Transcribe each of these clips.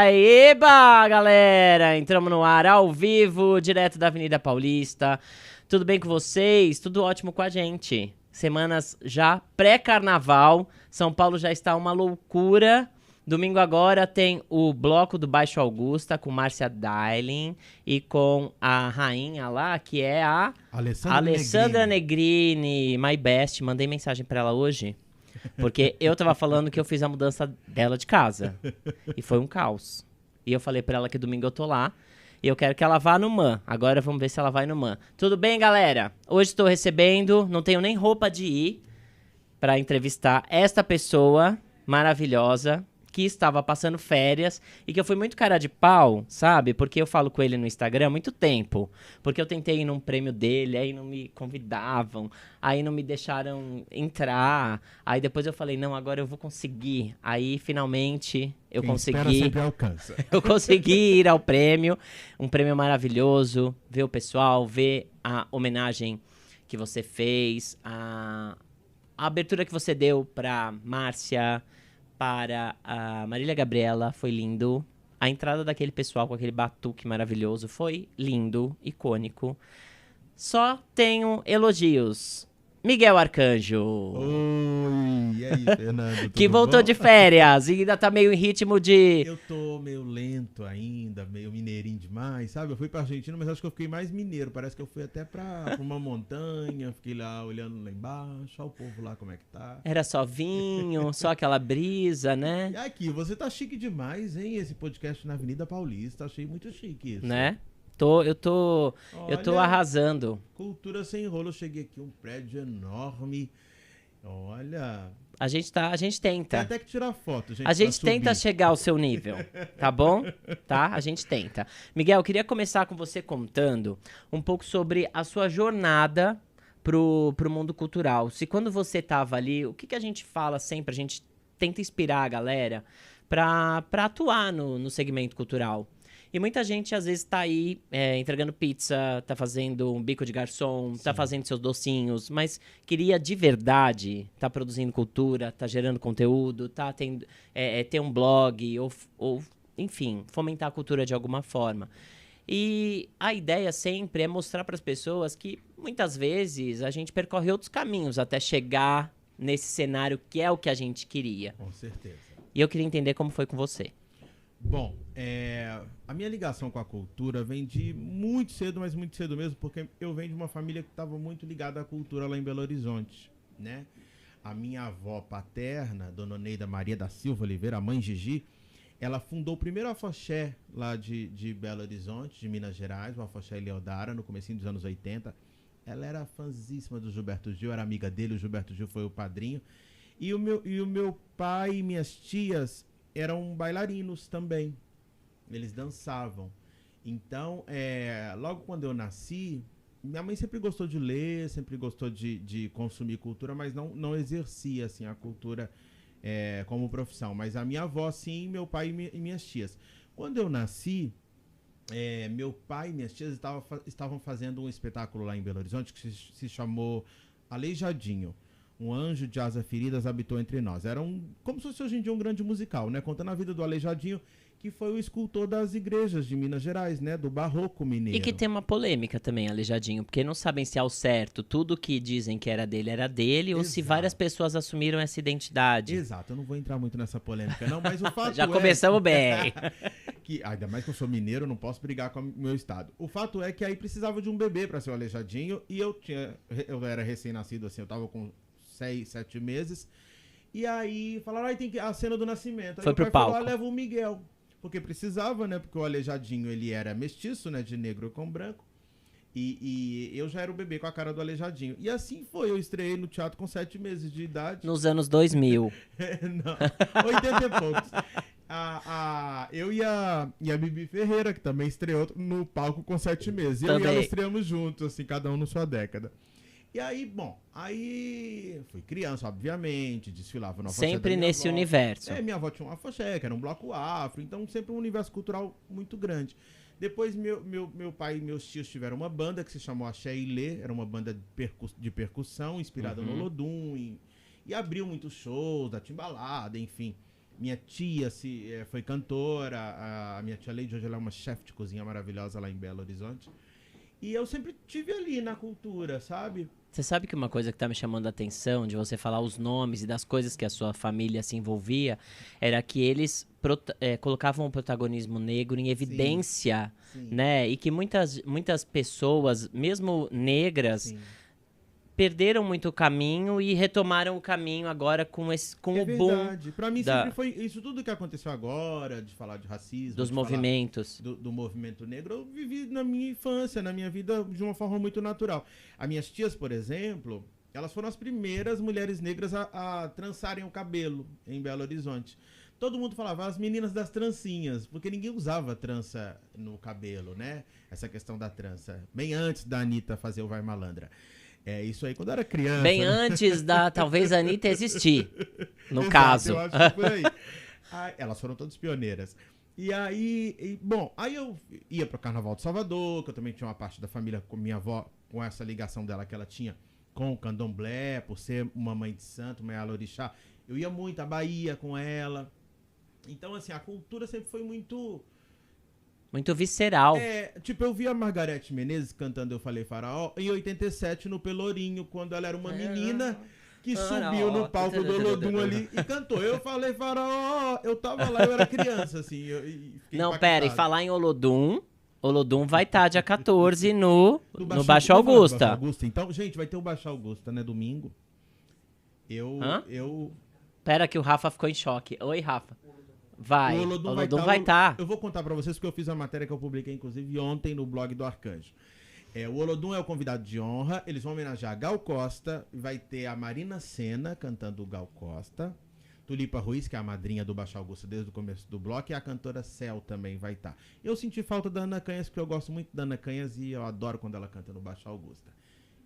Eba, galera! Entramos no ar ao vivo, direto da Avenida Paulista. Tudo bem com vocês? Tudo ótimo com a gente. Semanas já pré-carnaval. São Paulo já está uma loucura. Domingo agora tem o bloco do Baixo Augusta com Márcia Dailin e com a rainha lá, que é a Alessandra Negrini, my best. Mandei mensagem pra ela hoje, porque eu tava falando que eu fiz a mudança dela de casa. E foi um caos. E eu falei pra ela que domingo eu tô lá. E eu quero que ela vá no MAN. Agora vamos ver se ela vai no MAN. Tudo bem, galera? Hoje estou recebendo, não tenho nem roupa de ir pra entrevistar esta pessoa maravilhosa que estava passando férias e que eu fui muito cara de pau, sabe? Porque eu falo com ele no Instagram há muito tempo. Porque eu tentei ir num prêmio dele, aí não me convidavam, aí não me deixaram entrar. Aí depois eu falei, não, agora eu vou conseguir. Aí finalmente eu consegui. Espera sempre alcança. Eu consegui ir ao prêmio, um prêmio maravilhoso, ver o pessoal, ver a homenagem que você fez, a abertura que você deu pra Márcia, para a Marília Gabriela, foi lindo. A entrada daquele pessoal com aquele batuque maravilhoso foi lindo, icônico. Só tenho elogios. Miguel Arcanjo. Oi, e aí, Fernando? Que tudo voltou bom? de férias e ainda tá meio em ritmo de... Eu tô meio lento ainda, meio mineirinho demais, sabe? Eu fui pra Argentina, mas acho que eu fiquei mais mineiro. Parece que eu fui até pra uma montanha, fiquei lá olhando lá embaixo, olha o povo lá como é que tá. Era só vinho, só aquela brisa, né? E aqui, você tá chique demais, hein? Esse podcast na Avenida Paulista, achei muito chique isso. Né? Eu tô Olha, arrasando. cultura sem rolo, eu cheguei aqui, um prédio enorme. Olha, A gente tem tenta. até que tirar foto, gente. A gente pra tenta subir. chegar ao seu nível, tá bom? Tá? A gente tenta. Miguel, eu queria começar com você contando um pouco sobre a sua jornada pro mundo cultural. Se quando você tava ali, o que a gente fala sempre? A gente tenta inspirar a galera pra atuar no segmento cultural. E muita gente, às vezes, tá aí entregando pizza, tá fazendo um bico de garçom, tá fazendo seus docinhos, mas queria de verdade tá produzindo cultura, tá gerando conteúdo, tá tendo, ter um blog, ou, enfim, fomentar a cultura de alguma forma. E a ideia sempre é mostrar para as pessoas que, muitas vezes, a gente percorre outros caminhos até chegar nesse cenário que é o que a gente queria. Com certeza. E eu queria entender como foi com você. Bom, a minha ligação com a cultura vem de muito cedo, mas muito cedo mesmo, porque eu venho de uma família que estava muito ligada à cultura lá em Belo Horizonte, né? A minha avó paterna, Dona Neida Maria da Silva Oliveira, a mãe Gigi, ela fundou o primeiro afoxé lá de Belo Horizonte, de Minas Gerais, o afoxé Eleodara, no comecinho dos anos 80. Ela era fãzíssima do Gilberto Gil, era amiga dele, o Gilberto Gil foi o padrinho. E o meu pai e minhas tias eram bailarinos também. Eles dançavam. Então, logo quando eu nasci, minha mãe sempre gostou de ler, sempre gostou de consumir cultura, mas não exercia assim, a cultura como profissão. Mas a minha avó, sim, meu pai e minhas tias. Quando eu nasci, meu pai e minhas tias estavam fazendo um espetáculo lá em Belo Horizonte que se chamou Aleijadinho. Um anjo de asa feridas habitou entre nós. Era como se fosse hoje em dia um grande musical, né? Contando a vida do Aleijadinho, que foi o escultor das igrejas de Minas Gerais, né? Do barroco mineiro. E que tem uma polêmica também, Aleijadinho, porque não sabem se ao certo tudo que dizem que era dele, ou se Exato. várias pessoas assumiram essa identidade. Exato, eu não vou entrar muito nessa polêmica, não, mas o fato Já começamos bem. que, ainda mais que eu sou mineiro, eu não posso brigar com o meu estado. O fato é que aí precisava de um bebê pra ser o Aleijadinho, e eu era recém-nascido, assim, eu tava com 6, 7 meses. E aí falaram, aí tem que a cena do nascimento. Aí Foi meu pro pai palco. falou, leva o Miguel. Porque precisava, né? Porque o Aleijadinho, ele era mestiço, né? De negro com branco. E eu já era o bebê com a cara do Aleijadinho. E assim foi, eu estreiei no teatro com 7 meses de idade. Nos anos 2000. Não, 80 e poucos. Eu e a Bibi Ferreira, que também estreou no palco com 7 meses. Eu e ela estreamos juntos, assim, cada um na sua década. E aí, bom, fui criança, obviamente, desfilava no afoxé Sempre da minha nesse avó. universo. Minha avó tinha um afoxé, que era um bloco afro, então sempre um universo cultural muito grande. Depois meu pai e meus tios tiveram uma banda que se chamou Axé Ilê, era uma banda de percussão inspirada no Olodum, e abriu muitos shows, da Timbalada, enfim. Minha tia foi cantora, a minha tia Leide, hoje ela é uma chefe de cozinha maravilhosa lá em Belo Horizonte. E eu sempre tive ali na cultura, sabe? Você sabe que uma coisa que tá me chamando a atenção, de você falar os nomes e das coisas que a sua família se envolvia, era que eles colocavam o protagonismo negro em evidência, Sim. né? E que muitas pessoas, mesmo negras, Sim. perderam muito o caminho e retomaram o caminho agora com o boom verdade. Pra mim sempre foi isso tudo que aconteceu agora, de falar de racismo, dos de movimentos. falar do movimento negro, eu vivi na minha infância, na minha vida, de uma forma muito natural. As minhas tias, por exemplo, elas foram as primeiras mulheres negras a trançarem o cabelo em Belo Horizonte. Todo mundo falava as meninas das trancinhas, porque ninguém usava trança no cabelo, né? Essa questão da trança. Bem antes da Anitta fazer o Vai Malandra. Isso aí quando eu era criança. Bem antes da, talvez, a Anitta existir, no Exato, caso. Eu acho que por aí. Elas foram todas pioneiras. E aí, aí eu ia pro Carnaval de Salvador, que eu também tinha uma parte da família com minha avó, com essa ligação dela que ela tinha com o candomblé, por ser uma mãe de santo, uma alorixá. Eu ia muito à Bahia com ela. Então, assim, a cultura sempre foi muito visceral. Eu vi a Margareth Menezes cantando Eu Falei Faraó em 87 no Pelourinho, quando ela era uma menina que subiu no palco do Olodum ali e cantou Eu Falei Faraó. Eu tava lá, eu era criança, assim. Não, pera, e falar em Olodum vai estar dia 14 no Baixo Augusta. Então, gente, vai ter o Baixo Augusta, né, domingo. Pera que o Rafa ficou em choque. Oi, Rafa. Vai, o Olodum vai estar. Eu vou contar pra vocês porque eu fiz a matéria que eu publiquei, inclusive, ontem no blog do Arcanjo. O Olodum é o convidado de honra, eles vão homenagear Gal Costa, vai ter a Marina Sena cantando Gal Costa, Tulipa Ruiz, que é a madrinha do Baixo Augusta desde o começo do bloco, e a cantora Cel também vai estar. Eu senti falta da Ana Canhas, porque eu gosto muito da Ana Canhas e eu adoro quando ela canta no Baixo Augusta.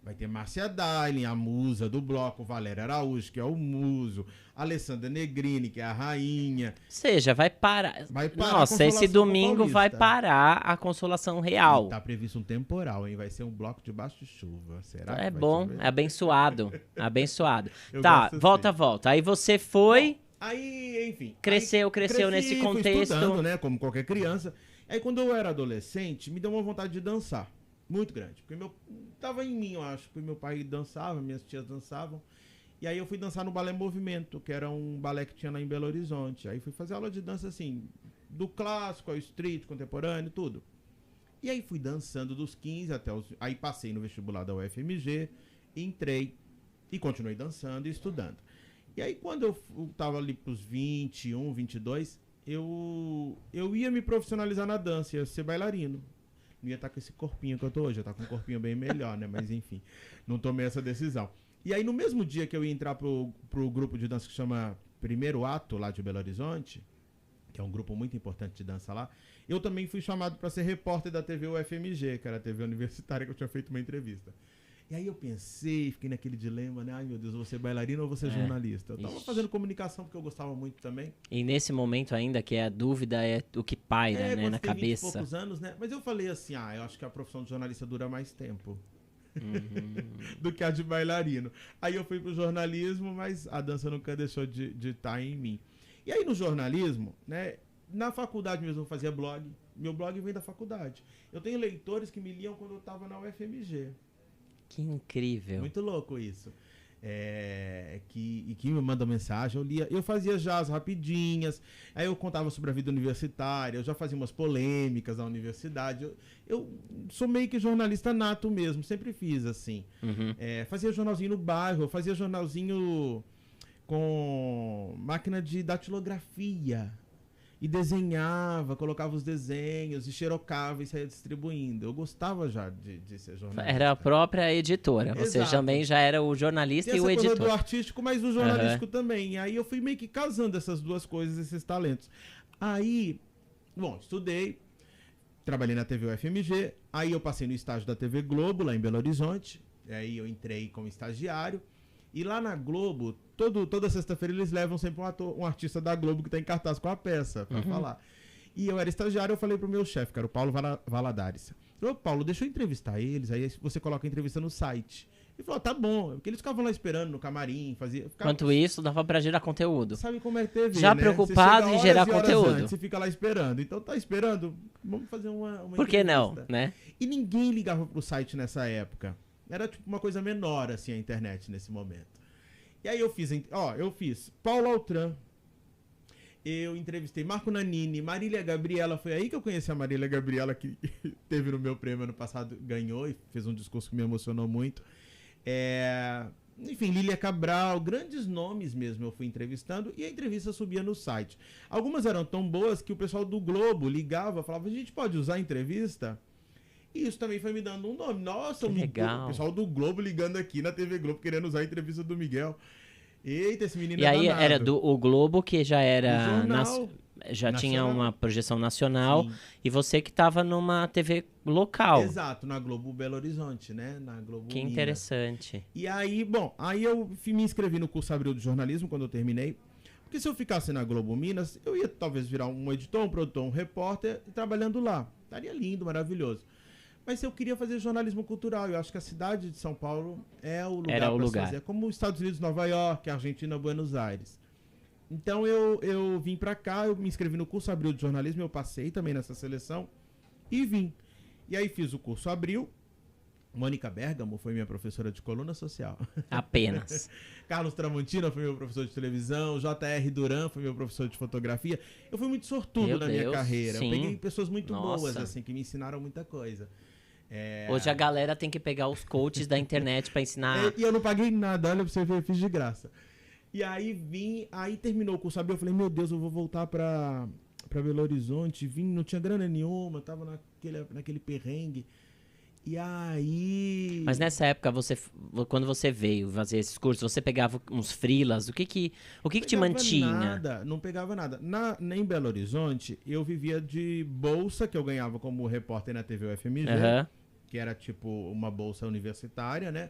Vai ter Márcia Dailin, a musa do bloco, Valéria Araújo, que é o muso, Alessandra Negrini, que é a rainha. Ou seja, vai parar. Nossa, esse domingo vai parar a Consolação Real. E tá previsto um temporal, hein? Vai ser um bloco debaixo de chuva. Será que é vai bom, chover? É abençoado. Tá, volta. Aí você foi... Bom, aí, enfim. Cresceu nesse contexto. Fui estudando, né? Como qualquer criança. Aí quando eu era adolescente, me deu uma vontade de dançar. Muito grande. Porque tava em mim, eu acho. Porque meu pai dançava, minhas tias dançavam. E aí eu fui dançar no Balé Movimento, que era um balé que tinha lá em Belo Horizonte. Aí fui fazer aula de dança, assim, do clássico ao street, contemporâneo, tudo. E aí fui dançando dos 15 até os... Aí passei no vestibular da UFMG, entrei e continuei dançando e estudando. E aí quando eu tava ali pros 21, 22, eu ia me profissionalizar na dança, ia ser bailarino. Não ia estar com esse corpinho que eu tô hoje, eu ia estar com um corpinho bem melhor, né? Mas enfim, não tomei essa decisão. E aí no mesmo dia que eu ia entrar pro grupo de dança que chama Primeiro Ato, lá de Belo Horizonte, que é um grupo muito importante de dança lá, eu também fui chamado para ser repórter da TV UFMG, que era a TV universitária, que eu tinha feito uma entrevista. E aí eu pensei, fiquei naquele dilema, né? Ai, meu Deus, vou ser bailarino ou vou ser jornalista? Eu tava fazendo comunicação porque eu gostava muito também. E nesse momento ainda, que a dúvida é o que paira, né, na cabeça. 20 e poucos anos, né? Mas eu falei assim, eu acho que a profissão de jornalista dura mais tempo. Do que a de bailarino. Aí eu fui pro jornalismo, mas a dança nunca deixou de estar em mim. E aí no jornalismo, né? Na faculdade mesmo eu fazia blog. Meu blog vem da faculdade. Eu tenho leitores que me liam quando eu tava na UFMG. Que incrível. Muito louco isso. Que me mandam mensagem, eu lia, eu fazia já as rapidinhas, aí eu contava sobre a vida universitária, eu já fazia umas polêmicas na universidade, eu sou meio que jornalista nato mesmo, sempre fiz assim. Fazia jornalzinho no bairro, eu fazia jornalzinho com máquina de datilografia, e desenhava, colocava os desenhos, e xerocava e saía distribuindo. Eu gostava já de ser jornalista. Era a própria editora. Você também já era o jornalista e o editor. Coisa do artístico, mas o jornalístico também. E aí eu fui meio que casando essas duas coisas, esses talentos. Aí, estudei, trabalhei na TV UFMG, aí eu passei no estágio da TV Globo, lá em Belo Horizonte, aí eu entrei como estagiário. E lá na Globo, toda sexta-feira eles levam sempre um artista da Globo que tá em cartaz com a peça pra falar. E eu era estagiário, eu falei pro meu chefe, que era o Paulo Valadares. Eu falei, Paulo, deixa eu entrevistar eles, aí você coloca a entrevista no site. E falou, tá bom. Porque eles ficavam lá esperando no camarim, Enquanto isso, dava pra gerar conteúdo. Sabe como é TV, Já né? preocupado em gerar conteúdo. Antes, você fica lá esperando. Então tá esperando, vamos fazer uma Por que não, né? E ninguém ligava pro site nessa época. Era tipo uma coisa menor, assim, a internet nesse momento. E aí eu fiz Paulo Altran. Eu entrevistei Marco Nanini, Marília Gabriela. Foi aí que eu conheci a Marília Gabriela, que teve no meu prêmio ano passado, ganhou e fez um discurso que me emocionou muito. Enfim, Lília Cabral, grandes nomes mesmo eu fui entrevistando e a entrevista subia no site. Algumas eram tão boas que o pessoal do Globo ligava, falava, a gente pode usar a entrevista? E isso também foi me dando um nome. Nossa, legal. O pessoal do Globo ligando aqui na TV Globo querendo usar a entrevista do Miguel. Eita, esse menino E aí era o Globo, que já era... Já tinha uma projeção nacional. Sim. E você que estava numa TV local. Exato, na Globo Belo Horizonte, né? Na Globo Que Minas. Interessante. E aí, aí eu me inscrevi no curso Abril de Jornalismo quando eu terminei. Porque se eu ficasse na Globo Minas, eu ia talvez virar um editor, um produtor, um repórter trabalhando lá. Estaria lindo, maravilhoso. Mas eu queria fazer jornalismo cultural. Eu acho que a cidade de São Paulo é o lugar para fazer. É como os Estados Unidos, Nova York, Argentina, Buenos Aires. Então eu vim pra cá, eu me inscrevi no curso Abril de Jornalismo, eu passei também nessa seleção e vim. E aí fiz o curso Abril. Mônica Bergamo foi minha professora de coluna social. Apenas. Carlos Tramontina foi meu professor de televisão, J.R. Duran foi meu professor de fotografia. Eu fui muito sortudo na minha carreira. Sim. Eu peguei pessoas muito boas, assim, que me ensinaram muita coisa. Hoje a galera tem que pegar os coaches da internet pra ensinar. E eu não paguei nada, olha pra você ver, eu fiz de graça. E aí aí terminou o curso Abril, eu falei, meu Deus, eu vou voltar pra Belo Horizonte, não tinha grana nenhuma, tava naquele perrengue. E aí... Mas nessa época, quando você veio fazer esses cursos, você pegava uns freelas, o que te mantinha? Não pegava nada. Em Belo Horizonte, eu vivia de bolsa que eu ganhava como repórter na TV UFMG, que era tipo uma bolsa universitária, né?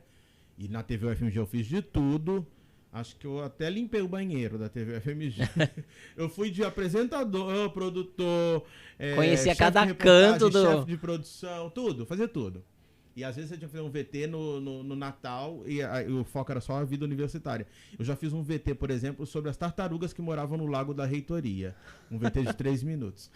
E na TV UFMG eu fiz de tudo. Acho que eu até limpei o banheiro da TV FMG. Eu fui de apresentador, produtor, conhecia cada canto chefe de produção, tudo, fazia tudo. E às vezes você tinha que fazer um VT no Natal e o foco era só a vida universitária. Eu já fiz um VT, por exemplo, sobre as tartarugas que moravam no Lago da Reitoria. Um VT de 3 minutos.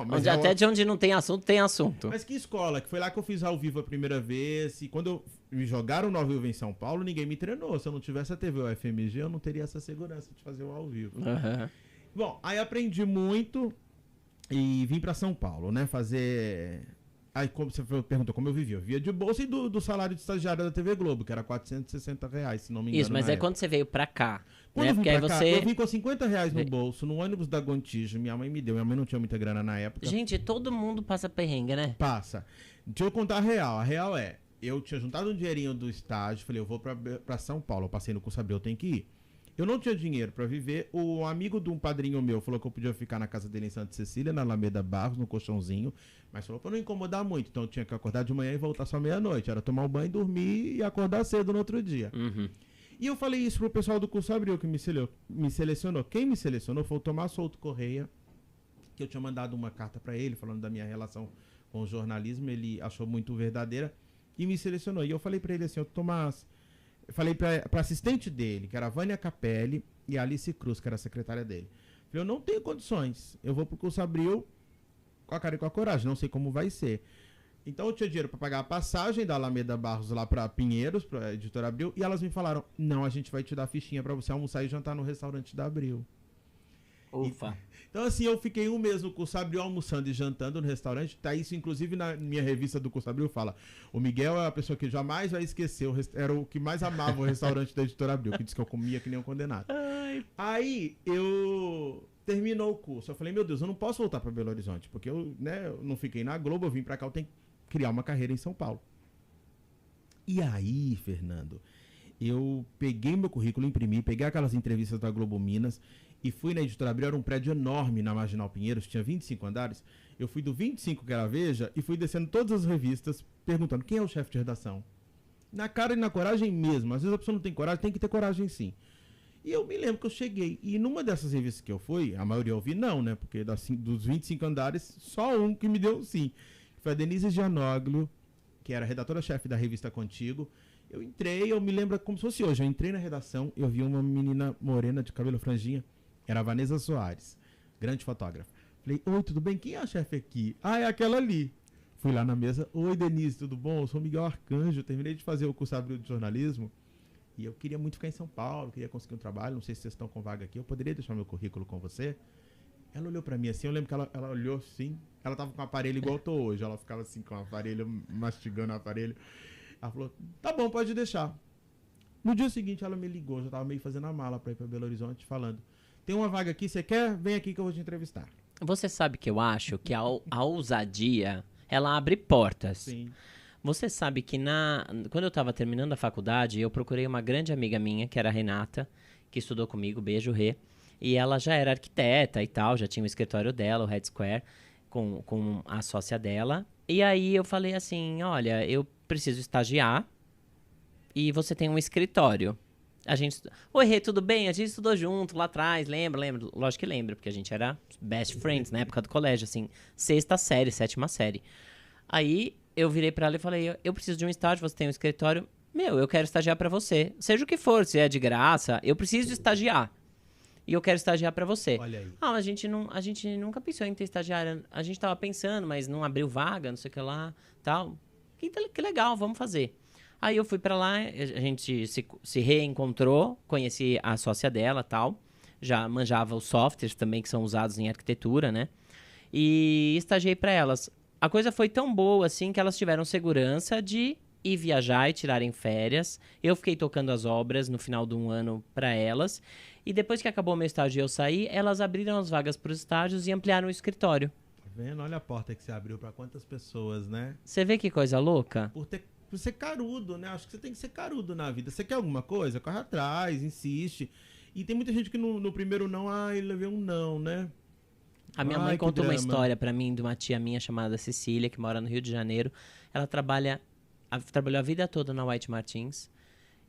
Mas até de onde não tem assunto, tem assunto. Mas que escola? Que foi lá que eu fiz ao vivo a primeira vez. E quando me jogaram no ao vivo em São Paulo, ninguém me treinou. Se eu não tivesse a TV UFMG, eu não teria essa segurança de fazer o ao vivo. Bom, aí aprendi muito e vim pra São Paulo, né? Fazer... Aí, como você perguntou como eu vivia. Eu vivia de bolsa e do salário de estagiário da TV Globo, que era R$460, se não me engano. Isso, mas quando você veio pra cá, quando eu vim pra cá, eu vim com R$50 no bolso, no ônibus da Gontijo. Minha mãe me deu. Minha mãe não tinha muita grana na época. Gente, todo mundo passa perrengue, né? Passa. Deixa eu contar a real. A real é, eu tinha juntado um dinheirinho do estágio, falei, eu vou pra São Paulo. Eu passei no curso Abril, eu tenho que ir. Eu não tinha dinheiro pra viver. O amigo de um padrinho meu falou que eu podia ficar na casa dele em Santa Cecília, na Alameda Barros, no colchãozinho. Mas falou pra não incomodar muito. Então eu tinha que acordar de manhã e voltar só meia-noite. Era tomar um banho, dormir e acordar cedo no outro dia. E eu falei isso pro pessoal do curso Abril, que me selecionou. Quem me selecionou foi o Tomás Souto Correia, que eu tinha mandado uma carta pra ele, falando da minha relação com o jornalismo. Ele achou muito verdadeira e me selecionou. E eu falei pra ele assim, Tomás... Eu falei pra assistente dele, que era a Vânia Capelli, e a Alice Cruz, que era a secretária dele. Falei, eu não tenho condições. Eu vou pro curso Abril com a cara e com a coragem, não sei como vai ser. Então eu tinha dinheiro pra pagar a passagem da Alameda Barros lá pra Pinheiros, pra Editora Abril, e elas me falaram, não, a gente vai te dar fichinha pra você almoçar e jantar no restaurante da Abril. Ufa. Então, assim, eu fiquei um mês no curso Abril almoçando e jantando no restaurante. Tá isso, inclusive, na minha revista do curso Abril, fala: o Miguel é a pessoa que jamais vai esquecer. Era o que mais amava o restaurante da Editora Abril, que disse que eu comia que nem um condenado. Aí, terminou o curso. Eu falei, meu Deus, eu não posso voltar pra Belo Horizonte, porque eu não fiquei na Globo, eu vim pra cá, eu tenho que criar uma carreira em São Paulo. E aí, Fernando, eu peguei meu currículo, imprimi, peguei aquelas entrevistas da Globo Minas e fui na Editora Abril. Era um prédio enorme na Marginal Pinheiros, tinha 25 andares. Eu fui do 25, que era a Veja, e fui descendo todas as revistas, perguntando quem é o chefe de redação. Na cara e na coragem mesmo. Às vezes a pessoa não tem coragem, tem que ter coragem sim. E eu me lembro que eu cheguei, e numa dessas revistas que eu fui, a maioria eu vi não, né? Porque dos 25 andares, só um que me deu sim. Foi a Denise Gianoglio, que era redatora-chefe da revista Contigo, Eu entrei, eu me lembro como se fosse hoje. Eu entrei na redação, eu vi uma menina morena de cabelo franjinha. Era a Vanessa Soares, grande fotógrafa. Falei, oi, tudo bem? Quem é a chefe aqui? Ah, é aquela ali. Fui lá na mesa. Oi, Denise, tudo bom? Eu sou Miguel Arcanjo, terminei de fazer o curso Abril de jornalismo. E eu queria muito ficar em São Paulo, queria conseguir um trabalho. Não sei se vocês estão com vaga aqui. Eu poderia deixar meu currículo com você? Ela olhou pra mim assim, eu lembro que ela olhou assim. Ela tava com um aparelho igual eu tô hoje. Ela ficava assim com o aparelho, mastigando o aparelho. Ela falou, tá bom, pode deixar. No dia seguinte ela me ligou, já tava meio fazendo a mala pra ir pra Belo Horizonte, falando, tem uma vaga aqui, você quer? Vem aqui que eu vou te entrevistar. Você sabe que eu acho que a ousadia, ela abre portas. Sim. Você sabe que quando eu estava terminando a faculdade, eu procurei uma grande amiga minha, que era a Renata, que estudou comigo, beijo, Rê. E ela já era arquiteta e tal, já tinha o escritório dela, o Red Square, com a sócia dela. E aí eu falei assim, olha, eu preciso estagiar e você tem um escritório. Oi, Rê, tudo bem? A gente estudou junto lá atrás, lembra? Lógico que lembra, porque a gente era best friends na época do colégio, assim, 6ª série, 7ª série. Aí eu virei pra ela e falei, eu preciso de um estágio, você tem um escritório, eu quero estagiar pra você. Seja o que for, se é de graça, eu preciso estagiar. E eu quero estagiar pra você. Olha aí. Ah, mas a gente nunca pensou em ter estagiária. A gente tava pensando, mas não abriu vaga, não sei o que lá, tal. Que legal, vamos fazer. Aí eu fui pra lá, a gente se reencontrou, conheci a sócia dela, tal. Já manjava os softwares também que são usados em arquitetura, né? E estagiei pra elas. A coisa foi tão boa, assim, que elas tiveram segurança de ir viajar e tirarem férias. Eu fiquei tocando as obras no final de um ano pra elas. E depois que acabou o meu estágio e eu saí, elas abriram as vagas pros estágios e ampliaram o escritório. Tá vendo? Olha a porta que você abriu pra quantas pessoas, né? Você vê que coisa louca? Por ser carudo, né? Acho que você tem que ser carudo na vida. Você quer alguma coisa? Corre atrás, insiste. E tem muita gente que no primeiro não, ele levei um não, né? A minha mãe contou uma história pra mim de uma tia minha chamada Cecília, que mora no Rio de Janeiro. Ela trabalhou a vida toda na White Martins.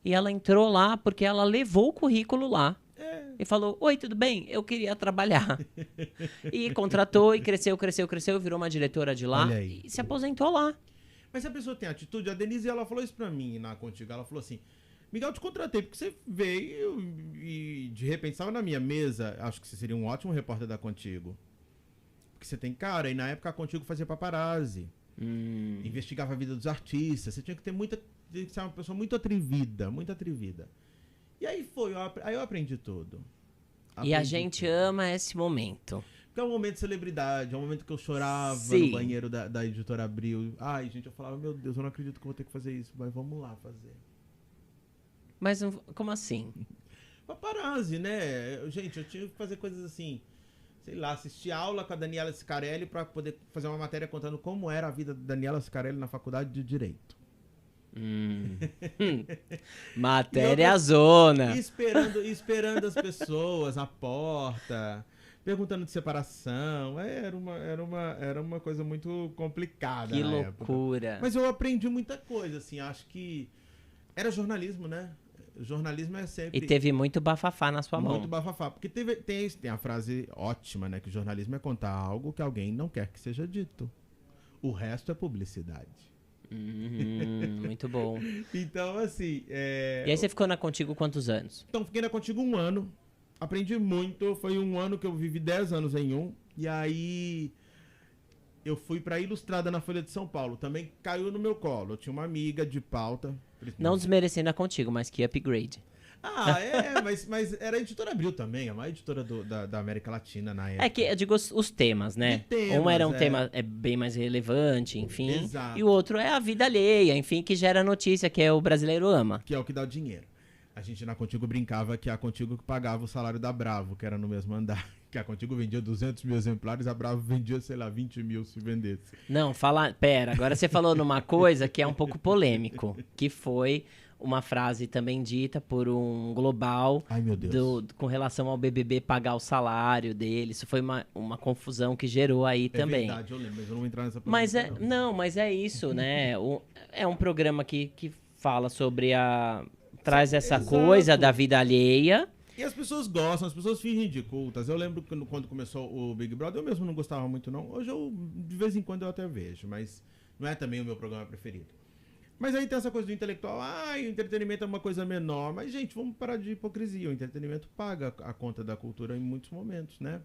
E ela entrou lá porque ela levou o currículo lá. E falou, oi, tudo bem? Eu queria trabalhar. E contratou, e cresceu, virou uma diretora de lá. E se aposentou lá. Mas se a pessoa tem atitude, a Denise, ela falou isso pra mim na Contigo. Ela falou assim, Miguel, eu te contratei porque você veio e de repente estava na minha mesa. Acho que você seria um ótimo repórter da Contigo. Porque você tem cara, e na época a Contigo fazia paparazzi. Investigava a vida dos artistas. Você tinha que ser uma pessoa muito atrevida, muito atrevida. E aí aí eu aprendi tudo. E a gente ama esse momento. Porque é um momento de celebridade, é um momento que eu chorava Sim. no banheiro da editora Abril. Ai, gente, eu falava, meu Deus, eu não acredito que eu vou ter que fazer isso, mas vamos lá fazer. Mas como assim? Paparazzi, né? Gente, eu tinha que fazer coisas assim, sei lá, assistir aula com a Daniela Scarelli pra poder fazer uma matéria contando como era a vida da Daniela Scarelli na faculdade de Direito. Matéria zona. Esperando as pessoas à porta, perguntando de separação. Era uma coisa muito complicada. Que na loucura. época. Mas eu aprendi muita coisa, assim, acho que era jornalismo, né? Jornalismo é sempre... E teve muito bafafá na sua mão. Muito bafafá. Porque tem a frase ótima, né? Que o jornalismo é contar algo que alguém não quer que seja dito. O resto é publicidade. Muito bom. Então, assim... E aí você ficou na Contigo quantos anos? Então, fiquei na Contigo 1 ano. Aprendi muito. Foi um ano que eu vivi 10 anos em um. E aí... eu fui pra Ilustrada na Folha de São Paulo. Também caiu no meu colo. Eu tinha uma amiga de pauta. Não desmerecendo a Contigo, mas que upgrade. Mas era a editora Abril também, a maior editora da América Latina na época. É que eu digo os temas, né? Um era um tema bem mais relevante, enfim. Exato. E o outro é a vida alheia, enfim, que gera notícia, que é o brasileiro ama. Que é o que dá o dinheiro. A gente na Contigo brincava que a Contigo que pagava o salário da Bravo, que era no mesmo andar. Que a Contigo vendia 200 mil exemplares, a Bravo vendia, sei lá, 20 mil se vendesse. Não, pera, agora você falou numa coisa que é um pouco polêmico, que foi uma frase também dita por um global. Ai, meu Deus. Com relação ao BBB pagar o salário dele. Isso foi uma confusão que gerou aí também. É verdade, eu lembro, mas eu não vou entrar nessa polêmica. Mas é isso, né? É um programa que fala sobre traz essa coisa da vida alheia. E as pessoas gostam, as pessoas fingem de cultas. Eu lembro que quando começou o Big Brother, eu mesmo não gostava muito, não. Hoje, de vez em quando, eu até vejo, mas não é também o meu programa preferido. Mas aí tem essa coisa do intelectual, o entretenimento é uma coisa menor. Mas, gente, vamos parar de hipocrisia. O entretenimento paga a conta da cultura em muitos momentos, né?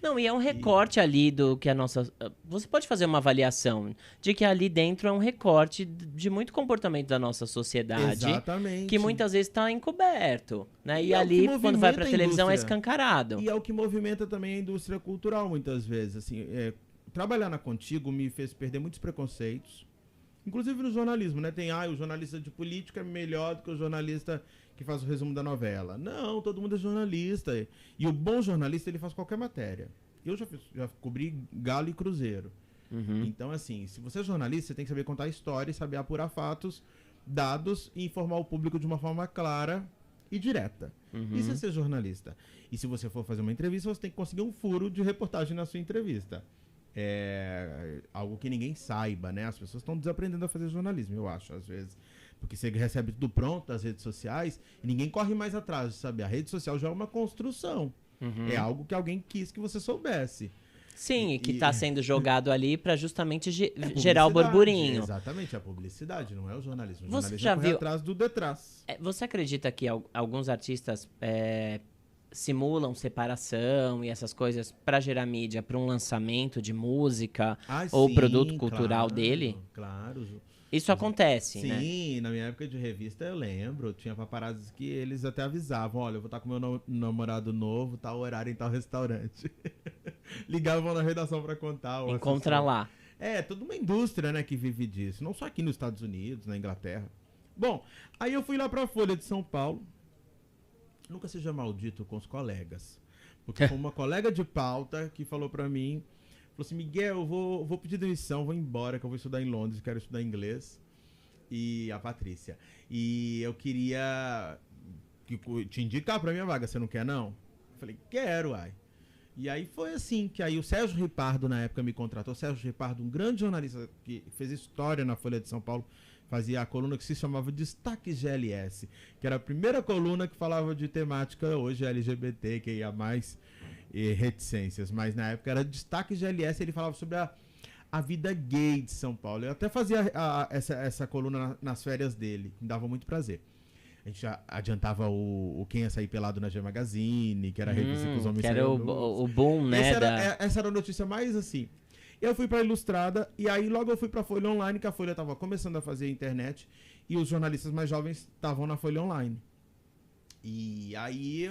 Não, e é um recorte ali do que a nossa... Você pode fazer uma avaliação de que ali dentro é um recorte de muito comportamento da nossa sociedade. Exatamente. Que muitas vezes está encoberto, né? E é ali, quando vai movimenta pra a televisão, é indústria. escancarado. E é o que movimenta também a indústria cultural, muitas vezes. Assim, trabalhar na Contigo me fez perder muitos preconceitos. Inclusive no jornalismo, né? Tem, o jornalista de política é melhor do que o jornalista que faz o resumo da novela. Não, todo mundo é jornalista. E o bom jornalista, ele faz qualquer matéria. Eu já cobri Galo e Cruzeiro. Então, assim, se você é jornalista, você tem que saber contar história, saber apurar fatos, dados e informar o público de uma forma clara e direta. Isso é ser jornalista. E se você for fazer uma entrevista, você tem que conseguir um furo de reportagem na sua entrevista. É algo que ninguém saiba, né? As pessoas estão desaprendendo a fazer jornalismo, eu acho, às vezes. Porque você recebe tudo pronto das redes sociais e ninguém corre mais atrás de saber. A rede social já é uma construção. É algo que alguém quis que você soubesse. Sim, e que está sendo jogado ali para justamente gerar o Publicidade, burburinho. Exatamente, a publicidade, não é o jornalismo. O Você jornalismo já corre viu- atrás do detrás. Você acredita que alguns artistas simulam separação e essas coisas para gerar mídia para um lançamento de música ou Sim, produto cultural claro, dele? Claro. Isso acontece, Sim, né? na minha época de revista eu lembro, tinha paparazzis que eles até avisavam, olha, eu vou estar com meu namorado novo, tal horário em tal restaurante. Ligavam na redação pra contar. Encontra lá. É, toda uma indústria, né, que vive disso, não só aqui nos Estados Unidos, na Inglaterra. Bom, aí eu fui lá pra Folha de São Paulo, nunca seja maldito com os colegas, porque foi uma colega de pauta que falou pra mim, falou assim, Miguel, eu vou pedir demissão, vou embora, que eu vou estudar em Londres, quero estudar inglês. E a Patrícia. E eu queria te indicar pra minha vaga, você não quer não? Eu falei, quero, ai. E aí foi assim, que aí o Sérgio Ripardo na época me contratou. O Sérgio Ripardo, um grande jornalista que fez história na Folha de São Paulo, fazia a coluna que se chamava Destaques GLS, que era a primeira coluna que falava de temática hoje LGBT, que ia mais reticências, mas na época era Destaque GLS, ele falava sobre a vida gay de São Paulo. Eu até fazia essa coluna nas férias dele, me dava muito prazer. A gente já adiantava o Quem Ia Sair Pelado na G Magazine, que era a revista que os homens que era o boom, né? Essa era a notícia mais assim. Eu fui pra Ilustrada e aí logo eu fui pra Folha Online, que a Folha tava começando a fazer internet e os jornalistas mais jovens estavam na Folha Online. E aí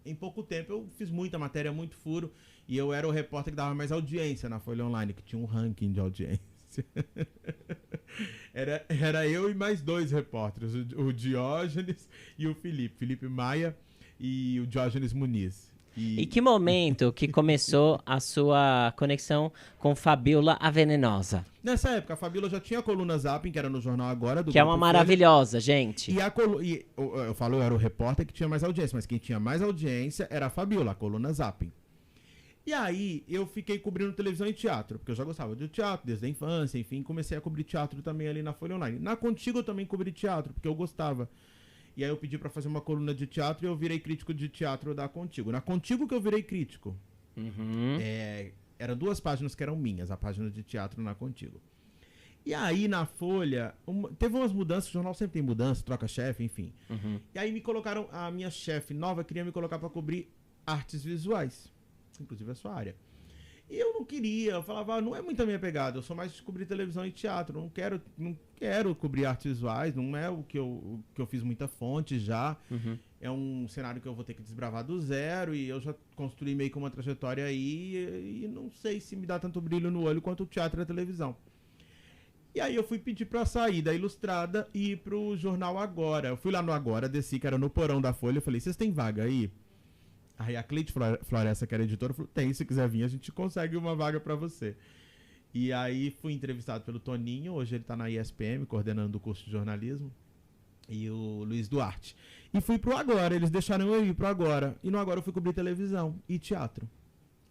em pouco tempo eu fiz muita matéria, muito furo, e eu era o repórter que dava mais audiência na Folha Online, que tinha um ranking de audiência. Era eu e mais 2 repórteres, o Diógenes e o Felipe Maia e o Diógenes Muniz. E que momento que começou a sua conexão com Fabiola a Venenosa? Nessa época, a Fabiola já tinha a coluna Zapping, que era no Jornal Agora. Que é uma maravilhosa, gente. Eu era o repórter que tinha mais audiência, mas quem tinha mais audiência era a Fabiola, a coluna Zapping. E aí, eu fiquei cobrindo televisão e teatro, porque eu já gostava de teatro desde a infância, enfim, comecei a cobrir teatro também ali na Folha Online. Na Contigo eu também cobri teatro, porque eu gostava. E aí eu pedi pra fazer uma coluna de teatro e eu virei crítico de teatro da Contigo. Na Contigo que eu virei crítico. Eram 2 páginas que eram minhas, a página de teatro na Contigo. E aí na Folha, teve umas mudanças, o jornal sempre tem mudança, troca chefe, enfim. E aí me colocaram, a minha chefe nova queria me colocar pra cobrir artes visuais, inclusive a sua área. E eu não queria, eu falava, não é muito a minha pegada, eu sou mais de cobrir televisão e teatro, não quero cobrir artes visuais, não é o que eu fiz muita fonte já, é um cenário que eu vou ter que desbravar do zero, e eu já construí meio que uma trajetória aí, e não sei se me dá tanto brilho no olho quanto o teatro e a televisão. E aí eu fui pedir pra sair da Ilustrada e ir pro jornal Agora. Eu fui lá no Agora, desci, que era no porão da Folha, eu falei, vocês têm vaga aí? Aí a Cleide Floresta, que era editora, falou, tem, se quiser vir, a gente consegue uma vaga pra você. E aí fui entrevistado pelo Toninho, hoje ele tá na ISPM, coordenando o curso de jornalismo, e o Luiz Duarte. E fui pro Agora, eles deixaram eu ir pro Agora. E no Agora eu fui cobrir televisão e teatro.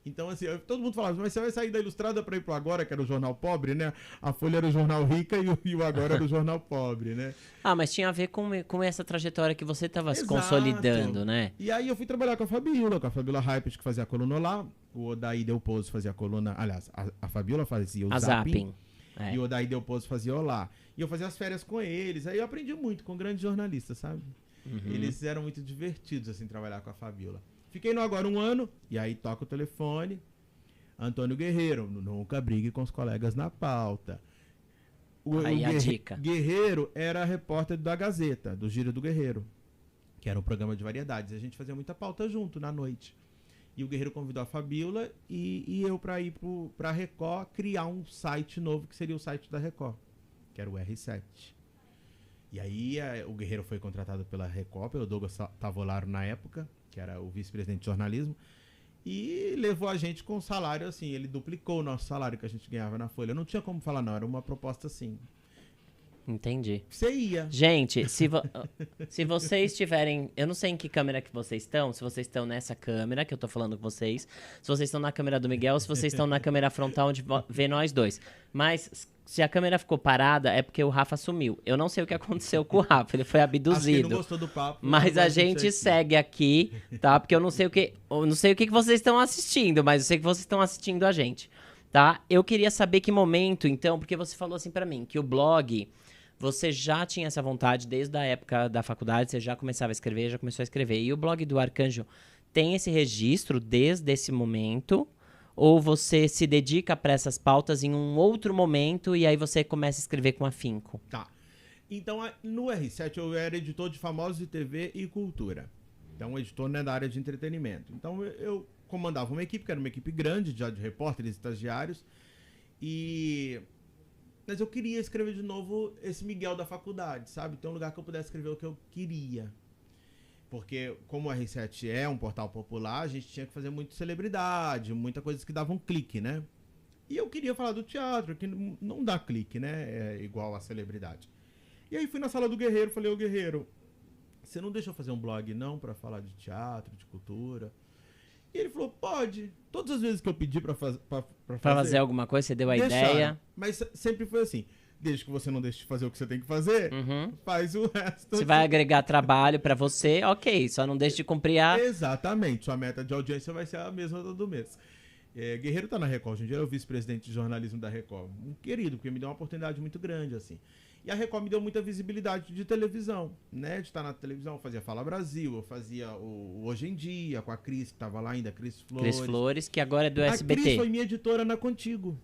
Então, assim, todo mundo falava, mas você vai sair da Ilustrada pra ir pro Agora, que era o jornal pobre, né? A Folha era o jornal rica e o Agora era o jornal pobre, né? Mas tinha a ver com essa trajetória que você estava se consolidando, né? E aí eu fui trabalhar com a Fabiola Hypert, que fazia a coluna lá, o Odaí Del Pozo fazia a coluna, aliás, a Fabiola fazia o Zapping. É. E o Odaí Delposo fazia Olá. E eu fazia as férias com eles. Aí eu aprendi muito com grandes jornalistas, sabe? Eles eram muito divertidos, assim, trabalhar com a Fabiola. Fiquei no Agora um ano, e aí toca o telefone. Antônio Guerreiro, nunca brigue com os colegas na pauta. Aí a dica. Guerreiro era repórter da Gazeta, do Giro do Guerreiro, que era um programa de variedades. A gente fazia muita pauta junto na noite. E o Guerreiro convidou a Fabiola e eu para ir pra Record criar um site novo, que seria o site da Record, que era o R7. E aí o Guerreiro foi contratado pela Record, pelo Douglas Tavolaro na época, que era o vice-presidente de jornalismo, e levou a gente com um salário assim, ele duplicou o nosso salário que a gente ganhava na Folha. Não tinha como falar não, era uma proposta assim. Entendi. Você ia. Gente, se vocês tiverem... Eu não sei em que câmera que vocês estão. Se vocês estão nessa câmera que eu tô falando com vocês. Se vocês estão na câmera do Miguel. Ou se vocês estão na câmera frontal onde vê nós dois. Mas se a câmera ficou parada é porque o Rafa sumiu. Eu não sei o que aconteceu com o Rafa. Ele foi abduzido. Acho que ele não gostou do papo. Mas a gente segue aqui, tá? Porque eu não sei o que vocês estão assistindo. Mas eu sei que vocês estão assistindo a gente, tá? Eu queria saber que momento, então. Porque você falou assim pra mim que o blog... Você já tinha essa vontade desde a época da faculdade, você já começava a escrever, já começou a escrever. E o blog do Arcanjo tem esse registro desde esse momento? Ou você se dedica para essas pautas em um outro momento e aí você começa a escrever com afinco? Tá. Então, no R7 eu era editor de famosos de TV e cultura. Então, editor, né, da área de entretenimento. Então, eu comandava uma equipe, que era uma equipe grande, já de repórteres, estagiários. Mas eu queria escrever de novo esse Miguel da faculdade, sabe? Ter um lugar que eu pudesse escrever o que eu queria. Porque, como o R7 é um portal popular, a gente tinha que fazer muita celebridade, muita coisa que dava um clique, né? E eu queria falar do teatro, que não dá clique, né? É igual a celebridade. E aí fui na sala do Guerreiro, falei, ô Guerreiro, você não deixa eu fazer um blog não pra falar de teatro, de cultura? E ele falou, pode. Todas as vezes que eu pedi pra fazer alguma coisa, você deu a deixaram. ideia. Mas sempre foi assim. Desde que você não deixe de fazer o que você tem que fazer, faz o resto. Se vai agregar trabalho pra você, ok. Só não deixe de cumprir a... Exatamente. Sua meta de audiência vai ser a mesma todo mês. Guerreiro tá na Record. Hoje em dia é o vice-presidente de jornalismo da Record. Um querido, porque me deu uma oportunidade muito grande, assim. E a Record me deu muita visibilidade de televisão, né? De estar na televisão, eu fazia Fala Brasil, eu fazia o Hoje em Dia com a Cris, que tava lá ainda, Cris Flores. Cris Flores, que agora é do SBT. A Cris foi minha editora na Contigo,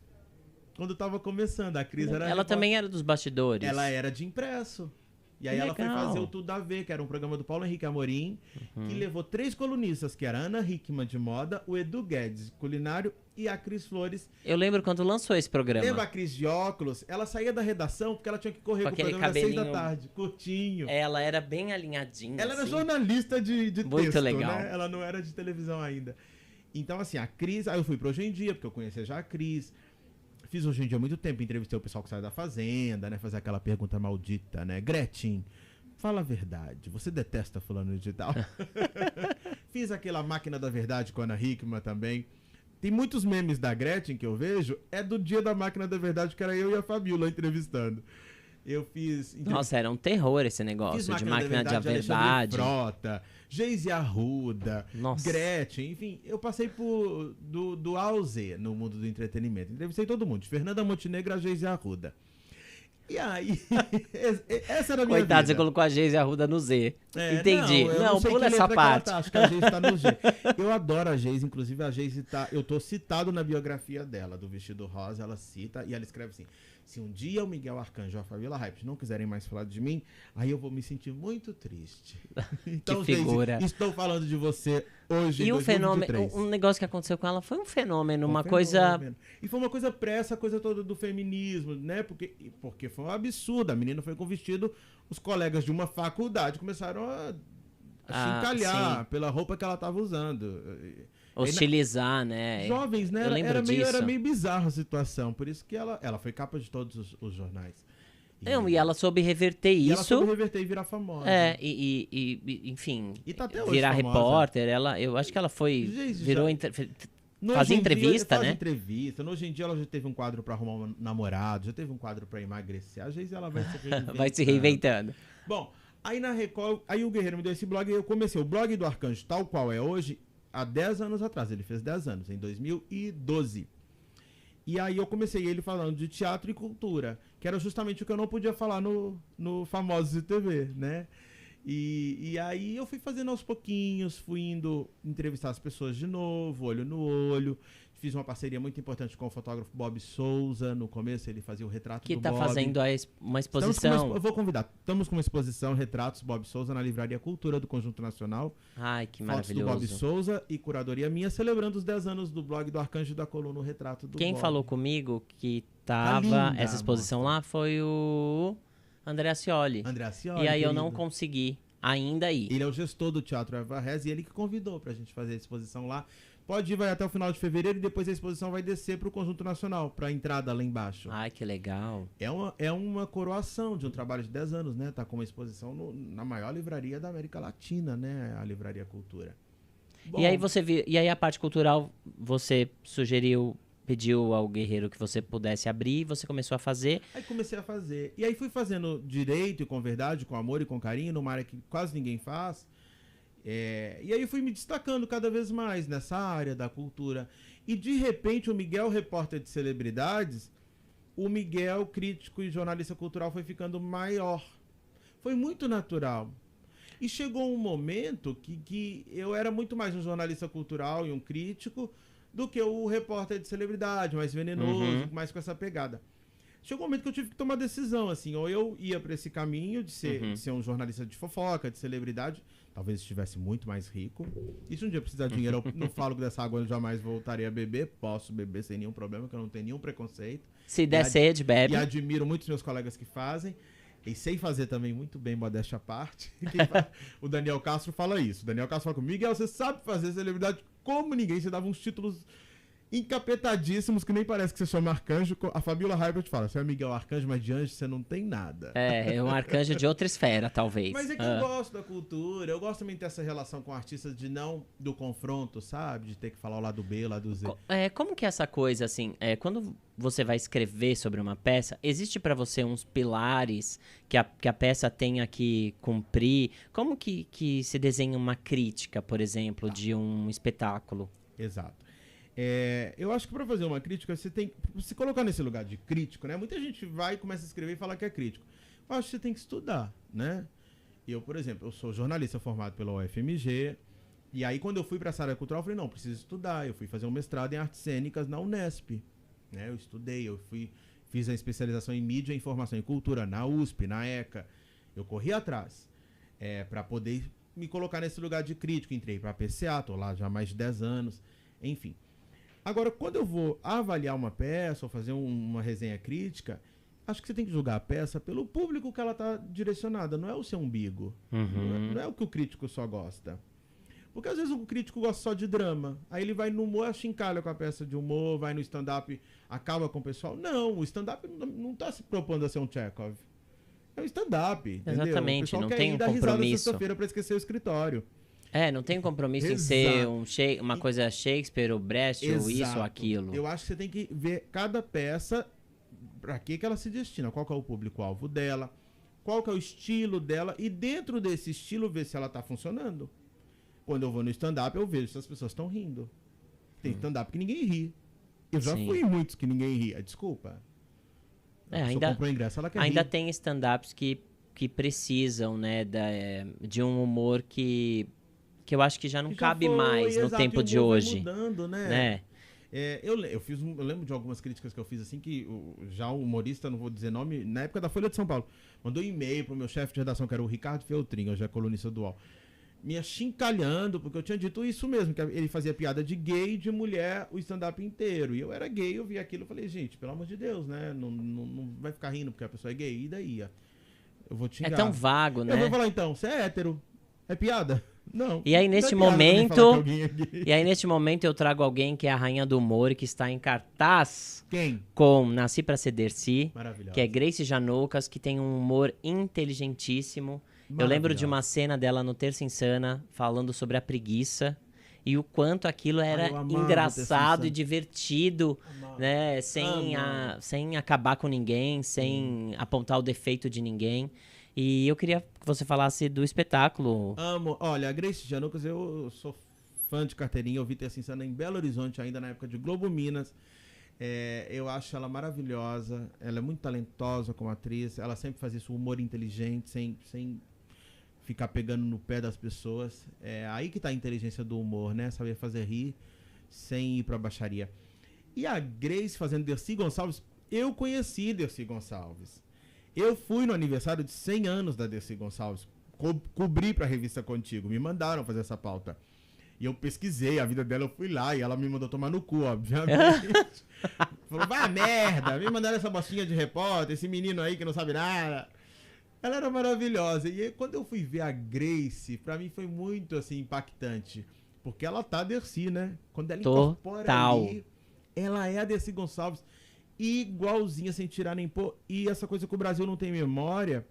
quando eu tava começando. A Cris era... Ela também era dos bastidores. Ela era de impresso. E aí ela foi fazer o Tudo a Ver, que era um programa do Paulo Henrique Amorim, que levou 3 colunistas, que era a Ana Hickman de moda, o Edu Guedes, culinário, e a Cris Flores. Eu lembro quando lançou esse programa. Lembra a Cris de óculos? Ela saía da redação porque ela tinha que correr com o programa às 6 da tarde, curtinho. Ela era bem alinhadinha. Ela assim. Era jornalista de muito texto, legal. Né? Ela não era de televisão ainda. Então, assim, a Cris... Aí eu fui pro Hoje em Dia, porque eu conhecia já a Cris. Fiz Hoje em Dia há muito tempo, entrevistei o pessoal que sai da Fazenda, né? Fazer aquela pergunta maldita, né? Gretchen, fala a verdade, você detesta fulano de tal? Fiz aquela Máquina da Verdade com a Ana Hickman também. Tem muitos memes da Gretchen que eu vejo, é do dia da Máquina da Verdade, que era eu e a Fabiola entrevistando. Eu fiz... Nossa, era um terror esse negócio de Máquina da Verdade. Frota, Geise Arruda, Nossa. Gretchen, enfim, eu passei do A ao Z no mundo do entretenimento. Entrevistei todo mundo, de Fernanda Montenegro a Geise Arruda. E aí, essa era a minha Coitado, vida. você colocou a Geise Arruda no Z. Entendi. Não, pula essa parte. Tá, acho que a Geise tá no G. Eu adoro a Geise, inclusive a Geise tá... Eu tô citado na biografia dela, do Vestido Rosa, ela cita, e ela escreve assim: se um dia o Miguel Arcanjo e a Fabiola Hypes não quiserem mais falar de mim, aí eu vou me sentir muito triste. Então, que figura. Geise, estou falando de você hoje, e em 2023. Um negócio que aconteceu com ela foi um fenômeno, coisa... E foi uma coisa essa coisa toda do feminismo, né? Porque foi um absurdo. A menina foi com vestido, os colegas de uma faculdade começaram a chincalhar pela roupa que ela estava usando. Hostilizar, né? Jovens, né? Eu lembro disso. Era meio bizarra a situação. Por isso que ela foi capa de todos os jornais. E ela soube reverter isso. Ela soube reverter e virar famosa. Enfim, e tá até hoje virar famosa. repórter. Eu acho que ela foi... Fazia entrevista, né? Faz entrevista. Hoje em dia ela já teve um quadro pra arrumar um namorado, já teve um quadro pra emagrecer. Às vezes ela vai se reinventando. Vai se reinventando. Bom, aí na Record, aí o Guerreiro me deu esse blog e eu comecei. O blog do Arcanjo, tal qual é hoje, há 10 anos atrás. Ele fez 10 anos, em 2012. E aí eu comecei ele falando de teatro e cultura, que era justamente o que eu não podia falar no Famosos de TV, né? E aí eu fui fazendo aos pouquinhos, fui indo entrevistar as pessoas de novo, olho no olho. Fiz uma parceria muito importante com o fotógrafo Bob Souza. No começo ele fazia o retrato Que do tá Bob. fazendo uma exposição. Eu vou convidar. Estamos com uma exposição Retratos Bob Souza na Livraria Cultura do Conjunto Nacional. Ai, que Fotos do maravilhoso. Bob Souza e curadoria minha, celebrando os 10 anos do blog do Arcanjo da Coluna, o Retrato do Quem Bob. falou comigo que Tá tava linda essa exposição lá foi o André Ascioli. André Ascioli, E aí eu querido. não consegui ainda ir. Ele é o gestor do Teatro Eva Rez e ele que convidou pra gente fazer a exposição lá. Pode ir, vai até o final de fevereiro e depois a exposição vai descer pro Conjunto Nacional, pra entrada lá embaixo. Ai, que legal. É uma coroação de um trabalho de 10 anos, né? Tá com uma exposição na maior livraria da América Latina, né? A Livraria Cultura. Bom, E aí e aí a parte cultural, você pediu ao Guerreiro que você pudesse abrir, você começou a fazer. Aí comecei a fazer. E aí fui fazendo direito e com verdade, com amor e com carinho, numa área que quase ninguém faz. E aí fui me destacando cada vez mais nessa área da cultura. E de repente o Miguel, repórter de celebridades, o Miguel, crítico e jornalista cultural, foi ficando maior. Foi muito natural. E chegou um momento que eu era muito mais um jornalista cultural e um crítico do que o repórter de celebridade, mais venenoso, mais com essa pegada. Chegou um momento que eu tive que tomar decisão, assim, ou eu ia para esse caminho de ser um jornalista de fofoca, de celebridade, talvez estivesse muito mais rico. E se um dia precisar de dinheiro, eu não falo que dessa água eu jamais voltarei a beber, posso beber sem nenhum problema, que eu não tenho nenhum preconceito. Se der sede, bebe. E admiro muitos meus colegas que fazem. E sei fazer também muito bem, modéstia à parte. O Daniel Castro fala isso. O Daniel Castro fala comigo, Miguel, você sabe fazer celebridade como ninguém. Você dava uns títulos encapetadíssimos que nem parece que você chama Arcanjo. A Fabiola Herbert fala, você é Miguel Arcanjo, mas de anjo você não tem nada. É um arcanjo de outra esfera, talvez. Mas é que eu gosto da cultura, eu gosto também de ter essa relação com artistas de não do confronto, sabe? De ter que falar o lado B, o lado Z. Como que é essa coisa, assim, quando você vai escrever sobre uma peça, existe pra você uns pilares que a peça tenha que cumprir? Como que se desenha uma crítica, por exemplo, de um espetáculo? Exato. Eu acho que para fazer uma crítica, você tem que se colocar nesse lugar de crítico, né? Muita gente vai e começa a escrever e fala que é crítico. Eu acho que você tem que estudar, né? Eu, por exemplo, eu sou jornalista formado pela UFMG, e aí quando eu fui para essa área cultural, eu falei, não, preciso estudar. Eu fui fazer um mestrado em artes cênicas na Unesp, né? Eu estudei, fiz a especialização em mídia, informação e cultura na USP, na ECA. Eu corri atrás para poder me colocar nesse lugar de crítico. Entrei para a PCA, tô lá já há mais de 10 anos, enfim. Agora, quando eu vou avaliar uma peça ou fazer uma resenha crítica, acho que você tem que julgar a peça pelo público que ela está direcionada, não é o seu umbigo. Não é o que o crítico só gosta. Porque às vezes o crítico gosta só de drama, aí ele vai no humor, achincalha com a peça de humor, vai no stand-up, acaba com o pessoal. Não, o stand-up não está se propondo a ser um Chekhov. É um stand-up, entendeu? Exatamente, o não quer tem ir um dar risada compromisso. sexta-feira para esquecer o escritório. Não tem compromisso em ser uma coisa Shakespeare, ou Brecht, ou isso ou aquilo. Eu acho que você tem que ver cada peça, para que ela se destina, qual que é o público-alvo dela, qual que é o estilo dela, e dentro desse estilo ver se ela tá funcionando. Quando eu vou no stand-up, eu vejo se as pessoas estão rindo. Tem stand-up que ninguém ri. Eu já fui em muitos que ninguém ria. Desculpa. Ainda comprou ingresso, ela quer ainda rir. tem stand-ups que precisam, né, de um humor que eu acho que já não cabe mais no tempo de hoje. Vai mudando, né? Eu lembro de algumas críticas que eu fiz assim, que já o humorista, não vou dizer nome, na época da Folha de São Paulo, mandou um e-mail pro meu chefe de redação, que era o Ricardo Feltrin, hoje é colunista do UOL, me achincalhando, porque eu tinha dito isso mesmo, que ele fazia piada de gay e de mulher o stand-up inteiro. E eu era gay, eu vi aquilo e falei, gente, pelo amor de Deus, né? Não vai ficar rindo porque a pessoa é gay, e daí? Eu vou te xingar. É tão vago, né? Eu vou falar então, você é hétero? É piada? Não. E aí, neste momento, eu trago alguém que é a rainha do humor e que está em cartaz. Quem? Com Nasci Pra Ceder-Si, que é Grace Janoucas, que tem um humor inteligentíssimo. Eu lembro de uma cena dela no Terça Insana, falando sobre a preguiça. E o quanto aquilo era engraçado e divertido, né? Sem acabar com ninguém, sem apontar o defeito de ninguém. E eu queria que você falasse do espetáculo. Amo. Olha, a Grace Janoucas, eu sou fã de carteirinha. Eu vi Terça Insana em Belo Horizonte, ainda na época de Globo Minas. Eu acho ela maravilhosa, ela é muito talentosa como atriz, ela sempre faz isso, humor inteligente, sem ficar pegando no pé das pessoas. É aí que tá a inteligência do humor, né? Saber fazer rir sem ir pra baixaria. E a Grace fazendo Dercy Gonçalves, eu conheci Dercy Gonçalves. Eu fui no aniversário de 100 anos da Dercy Gonçalves, cobri pra revista Contigo, me mandaram fazer essa pauta. E eu pesquisei a vida dela, eu fui lá e ela me mandou tomar no cu, obviamente. Falou, vai a merda, me mandaram essa bostinha de repórter, esse menino aí que não sabe nada. Ela era maravilhosa. E aí, quando eu fui ver a Grace, pra mim foi muito, assim, impactante. Porque ela tá a Dercy, né? Quando ela incorpora ali, ela é a Dercy Gonçalves, igualzinha, sem tirar nem pôr. E essa coisa que o Brasil não tem memória,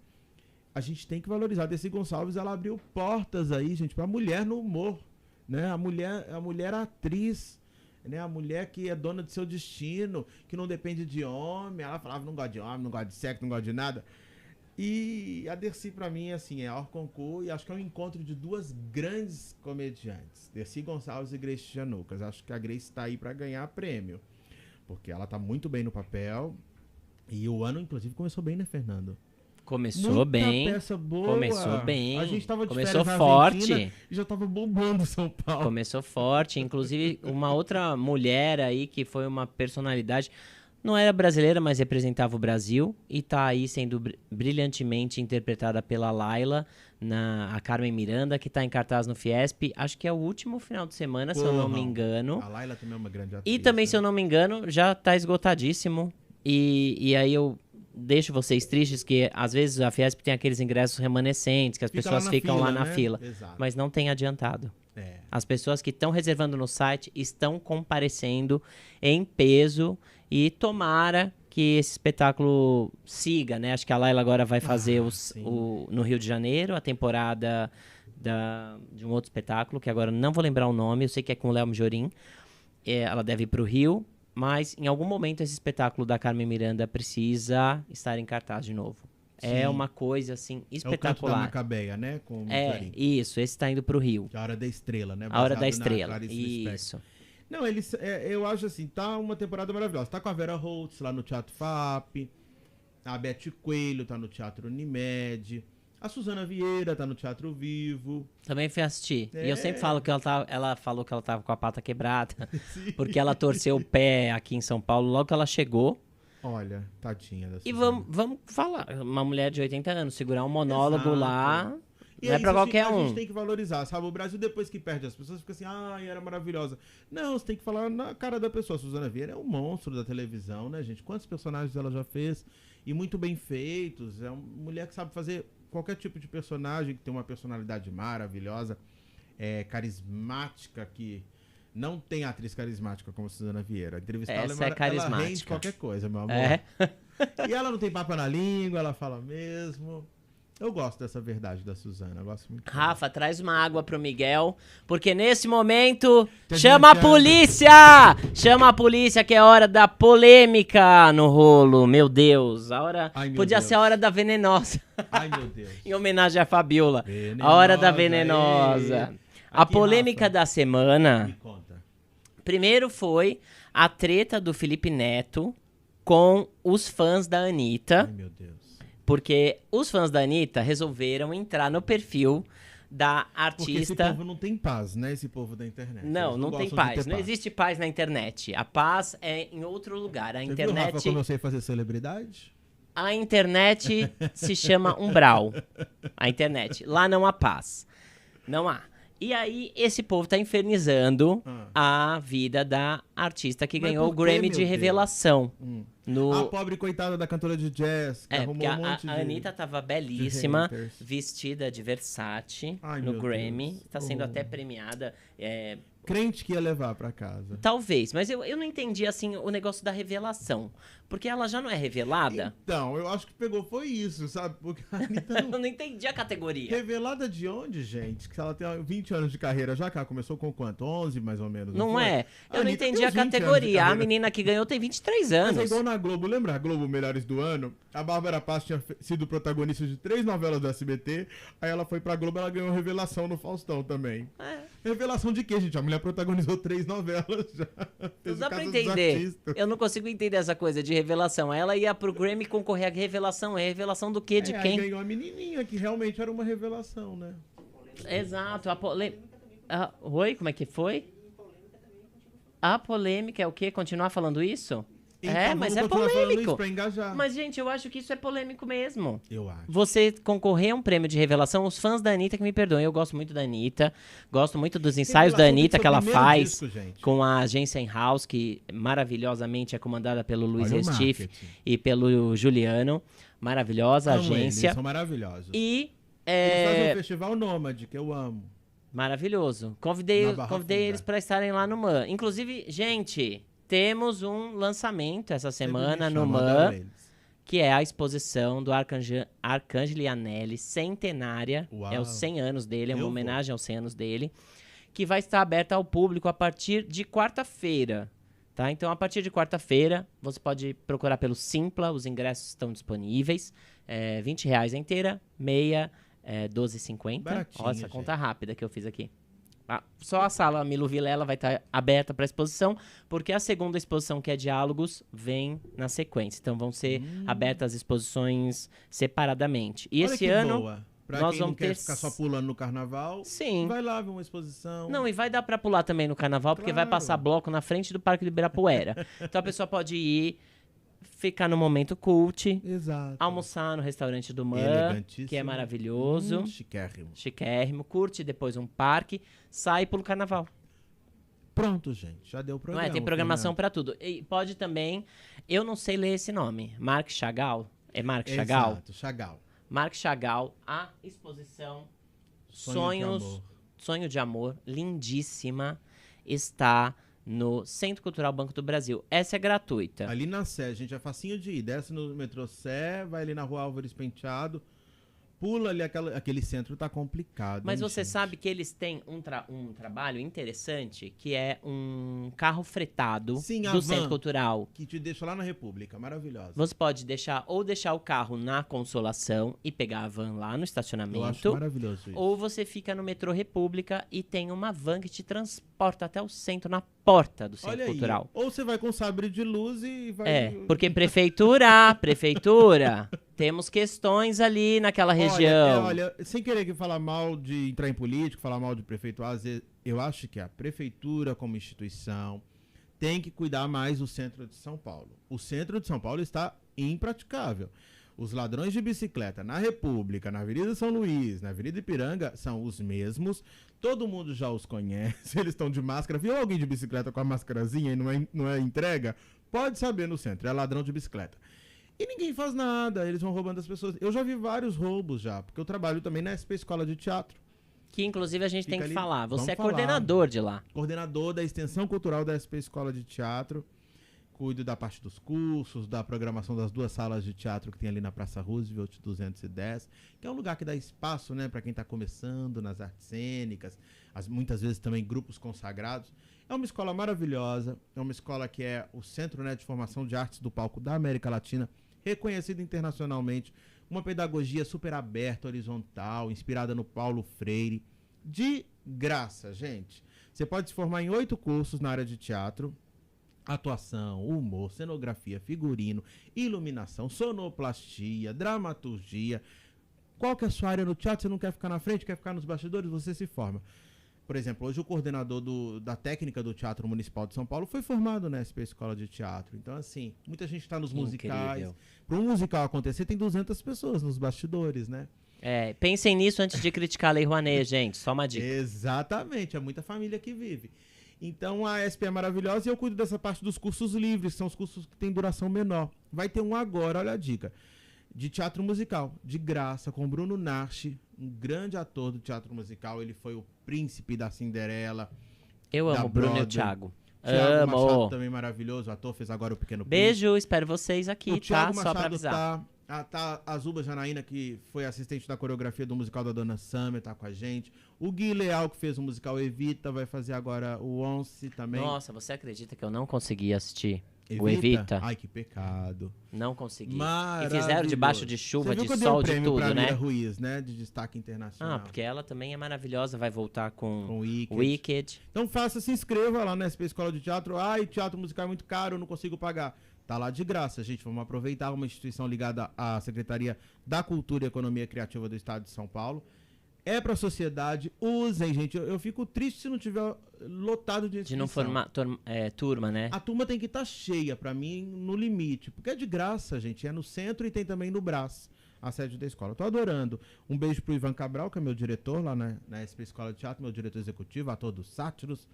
a gente tem que valorizar. A Dercy Gonçalves, ela abriu portas aí, gente, pra mulher no humor. Né? A mulher atriz, né? A mulher que é dona do seu destino, que não depende de homem. Ela falava, não gosta de homem, não gosta de sexo, não gosta de nada. E a Dercy pra mim, assim, é hors concours, e acho que é um encontro de duas grandes comediantes, Dercy Gonçalves e Grace Janucas. Acho que a Grace tá aí pra ganhar prêmio, porque ela tá muito bem no papel, e o ano, inclusive, começou bem, né, Fernando? Começou Muita bem. Peça boa. Começou bem. A gente tava de começou férias na forte. Argentina e já tava bombando São Paulo. Começou forte. Inclusive, uma outra mulher aí que foi uma personalidade. Não era brasileira, mas representava o Brasil. E tá aí sendo brilhantemente interpretada pela Laila, a Carmen Miranda, que tá em cartaz no Fiesp. Acho que é o último final de semana, se eu não me engano. A Laila também é uma grande atriz. E também, né? se eu não me engano, já tá esgotadíssimo. E aí eu deixo vocês tristes que às vezes a Fiesp tem aqueles ingressos remanescentes, que as pessoas ficam lá na fila. Exato. Mas não tem adiantado. As pessoas que estão reservando no site estão comparecendo em peso e tomara que esse espetáculo siga, né? Acho que a Laila agora vai fazer no Rio de Janeiro a temporada de um outro espetáculo, que agora não vou lembrar o nome, eu sei que é com o Léo Majorim. Ela deve ir para o Rio. Mas, em algum momento, esse espetáculo da Carmen Miranda precisa estar em cartaz de novo. Sim. É uma coisa, assim, espetacular. É o Canto da Macabeia, né? Com isso. Esse tá indo pro Rio. A Hora da Estrela, né? A Hora da Estrela, isso. Não, eu acho assim, tá uma temporada maravilhosa. Tá com a Vera Holtz lá no Teatro FAP. A Beth Coelho tá no Teatro Unimed. A Suzana Vieira tá no Teatro Vivo. Também fui assistir. E eu sempre falo que ela falou que ela tava com a pata quebrada. Porque ela torceu o pé aqui em São Paulo logo que ela chegou. Olha, tadinha da Suzana. E vamos falar. Uma mulher de 80 anos, segurar um monólogo lá. E não é pra qualquer um. A gente tem que valorizar, sabe? O Brasil, depois que perde, as pessoas ficam assim, era maravilhosa. Não, você tem que falar na cara da pessoa. A Suzana Vieira é um monstro da televisão, né, gente? Quantos personagens ela já fez? E muito bem feitos. É uma mulher que sabe fazer qualquer tipo de personagem, que tem uma personalidade maravilhosa, carismática, que não tem atriz carismática como Suzana Vieira. Ela carismática. Ela rende qualquer coisa, meu amor. E ela não tem papo na língua, ela fala mesmo. Eu gosto dessa verdade da Suzana, eu gosto muito. Rafa, traz uma água pro Miguel, porque nesse momento, chama a polícia! Chama a polícia, que é hora da polêmica no rolo, meu Deus. Podia ser a hora da venenosa. Ai, meu Deus. Em homenagem à Fabiola. A hora da venenosa. A polêmica Rafa, da semana. Me conta. Primeiro foi a treta do Felipe Neto com os fãs da Anitta. Ai, meu Deus. Porque os fãs da Anitta resolveram entrar no perfil da artista... Porque esse povo não tem paz, né? Esse povo da internet. Não tem paz. Não existe paz na internet. A paz é em outro lugar. A internet... Viu, Rafa, como eu sei fazer celebridade? A internet se chama umbral. A internet. Lá não há paz. Não há. E aí, esse povo tá infernizando a vida da artista que ganhou o Grammy de revelação. A pobre coitada da cantora de jazz, que arrumou um monte de... A Anitta tava belíssima, vestida de Versace no Grammy. Tá sendo até premiada. Crente que ia levar pra casa. Talvez, mas eu não entendi, assim, o negócio da revelação. Porque ela já não é revelada? Então, eu acho que foi isso, sabe? Porque a Anitta não... Eu não entendi a categoria. Revelada de onde, gente? Que ela tem 20 anos de carreira já, que ela começou com quanto? 11, mais ou menos? Não é? Eu não entendi a categoria. A menina que ganhou tem 23 anos. Mas é igual na Globo, lembra? A Globo Melhores do Ano? A Bárbara Paz tinha sido protagonista de 3 novelas do SBT. Aí ela foi pra Globo, ela ganhou revelação no Faustão também. Revelação de quê, gente? A mulher protagonizou 3 novelas já. Não dá pra entender. Eu não consigo entender essa coisa de revelação. Ela ia pro Grammy concorrer a revelação. É revelação do quê? De quem? Aí ganhou uma menininha que realmente era uma revelação, né? Exato. Oi, como é que foi? A polêmica é o quê? Continuar falando isso? Então, mas é vamos continuar falando polêmico. isso pra engajar. Mas, gente, eu acho que isso é polêmico mesmo. Eu acho. Você concorrer a um prêmio de revelação, os fãs da Anitta que me perdoem, eu gosto muito da Anitta, gosto muito dos ensaios da Anitta que ela faz com a agência In-House, que maravilhosamente é comandada pelo Luiz Restife e pelo Juliano. Maravilhosa agência. Eles são maravilhosos. E eles fazem o Festival Nômade, que eu amo. Maravilhoso. Convidei eles para estarem lá no MAN. Inclusive, gente, temos um lançamento essa semana no MAN, que é a exposição do Arcângelo Iannelli, centenária. Uau. É os 100 anos dele, é uma homenagem aos 100 anos dele, que vai estar aberta ao público a partir de quarta-feira. Tá? Então, a partir de quarta-feira, você pode procurar pelo Simpla, os ingressos estão disponíveis. R$20 a inteira, meia, R$12,50. Olha essa conta rápida que eu fiz aqui. Só a sala Milo Vilela vai estar aberta para exposição, porque a segunda exposição, que é Diálogos, vem na sequência. Então vão ser abertas as exposições separadamente. E olha esse ano boa. Pra nós quem vamos não quer ficar só pulando no carnaval, sim, vai lá ver uma exposição. Não, e vai dar para pular também no carnaval, porque vai passar bloco na frente do Parque do Ibirapuera. Então a pessoa pode ir, ficar no momento cult, exato, almoçar no restaurante do MAN, que é maravilhoso, chiquérrimo, curte depois um parque, sai pro carnaval. Pronto, gente, já deu programa. Não tem programação pra tudo. E pode também, eu não sei ler esse nome, Marc Chagall, é Marc Chagall? Exato, Chagall. Marc Chagall, a exposição Sonho de Amor, lindíssima, está no Centro Cultural Banco do Brasil. Essa é gratuita. Ali na Sé, gente, é facinho de ir. Desce no metrô Sé, vai ali na Rua Álvares Penteado, pula ali, aquele centro tá complicado. Mas você sabe que eles têm um trabalho interessante, que é um carro fretado do Centro Cultural. Que te deixa lá na República, maravilhosa. Você pode deixar o carro na Consolação e pegar a van lá no estacionamento. Eu acho maravilhoso isso. Ou você fica no metrô República e tem uma van que te transporta até o centro, na porta do Centro Cultural. Ou você vai com sabre de luz e vai... porque prefeitura, temos questões ali naquela região. Olha, sem querer falar mal de entrar em político, falar mal de prefeito, eu acho que a prefeitura como instituição tem que cuidar mais do centro de São Paulo. O centro de São Paulo está impraticável. Os ladrões de bicicleta na República, na Avenida São Luís, na Avenida Ipiranga, são os mesmos. Todo mundo já os conhece, eles estão de máscara. Viu alguém de bicicleta com a máscarazinha e não é entrega? Pode saber no centro, é ladrão de bicicleta. E ninguém faz nada, eles vão roubando as pessoas. Eu já vi vários roubos já, porque eu trabalho também na SP Escola de Teatro. Que inclusive a gente tem que falar, você é coordenador de lá. Coordenador da extensão cultural da SP Escola de Teatro. Cuido da parte dos cursos, da programação das 2 salas de teatro que tem ali na Praça Roosevelt 210, que é um lugar que dá espaço, né, para quem está começando nas artes cênicas, muitas vezes também grupos consagrados. É uma escola maravilhosa, é uma escola que é o Centro, né, de Formação de Artes do Palco da América Latina, reconhecido internacionalmente, uma pedagogia super aberta, horizontal, inspirada no Paulo Freire, de graça, gente. Você pode se formar em 8 cursos na área de teatro: atuação, humor, cenografia, figurino, iluminação, sonoplastia, dramaturgia. Qual que é a sua área no teatro? Você não quer ficar na frente, quer ficar nos bastidores? Você se forma. Por exemplo, hoje o coordenador da técnica do Teatro Municipal de São Paulo foi formado na SP Escola de Teatro. Então, assim, muita gente está nos musicais. Para um musical acontecer, tem 200 pessoas nos bastidores, né? Pensem nisso antes de criticar a Lei Rouanet, gente. Só uma dica. Exatamente, é muita família que vive. Então a SP é maravilhosa e eu cuido dessa parte dos cursos livres, são os cursos que têm duração menor. Vai ter um agora, olha a dica, de teatro musical, de graça, com Bruno Narchi, um grande ator do teatro musical. Ele foi o príncipe da Cinderela. Eu amo o Bruno e o Thiago. Thiago Machado também maravilhoso, o ator, fez agora o Pequeno Príncipe. Beijo, espero vocês aqui, o Thiago Machado só pra avisar. Tá a Zuba Janaína, que foi assistente da coreografia do musical da Dona Summer, tá com a gente. O Gui Leal, que fez o musical Evita, vai fazer agora o Once também. Nossa, você acredita que eu não consegui assistir O Evita. Ai, que pecado. Não consegui. E Maravilhoso. fizeram debaixo de chuva, Você viu de que eu dei sol, um de prêmio tudo, pra né? Mira Ruiz, né? De destaque internacional. Ah, porque ela também é maravilhosa, vai voltar com Wicked. Wicked. Então se inscreva lá na SP Escola de Teatro. Ai, teatro musical é muito caro, eu não consigo pagar. Tá lá de graça, gente. Vamos aproveitar uma instituição ligada à Secretaria da Cultura e Economia Criativa do Estado de São Paulo. É pra sociedade, usem, gente. Eu fico triste se não tiver lotado de inscrição. De não formar turma, né? A turma tem que estar cheia, pra mim, no limite. Porque é de graça, gente. É no centro e tem também no Brás, a sede da escola. Tô adorando. Um beijo pro Ivan Cabral, que é meu diretor lá na SP Escola de Teatro, meu diretor executivo, ator dos Sátiros,